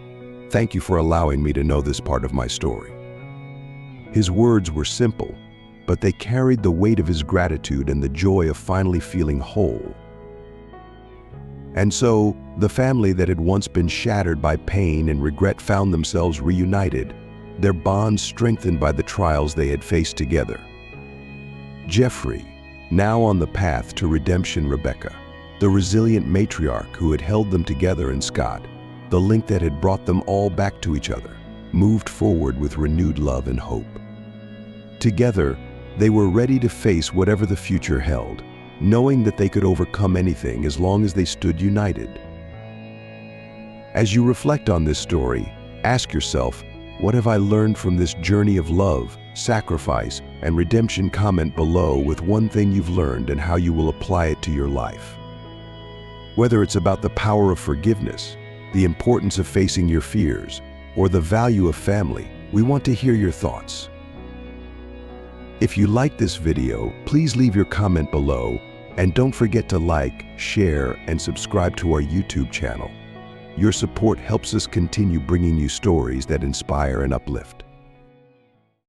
Thank you for allowing me to know this part of my story." His words were simple, but they carried the weight of his gratitude and the joy of finally feeling whole. And so, the family that had once been shattered by pain and regret found themselves reunited, their bonds strengthened by the trials they had faced together. Jeffrey, now on the path to redemption, Rebecca, the resilient matriarch who had held them together, and Scott, the link that had brought them all back to each other, moved forward with renewed love and hope. Together, they were ready to face whatever the future held, knowing that they could overcome anything as long as they stood united. As you reflect on this story, ask yourself, what have I learned from this journey of love, sacrifice, and redemption? Comment below with one thing you've learned and how you will apply it to your life. Whether it's about the power of forgiveness, the importance of facing your fears, or the value of family, we want to hear your thoughts. If you liked this video, please leave your comment below, and don't forget to like, share, and subscribe to our YouTube channel. Your support helps us continue bringing you stories that inspire and uplift.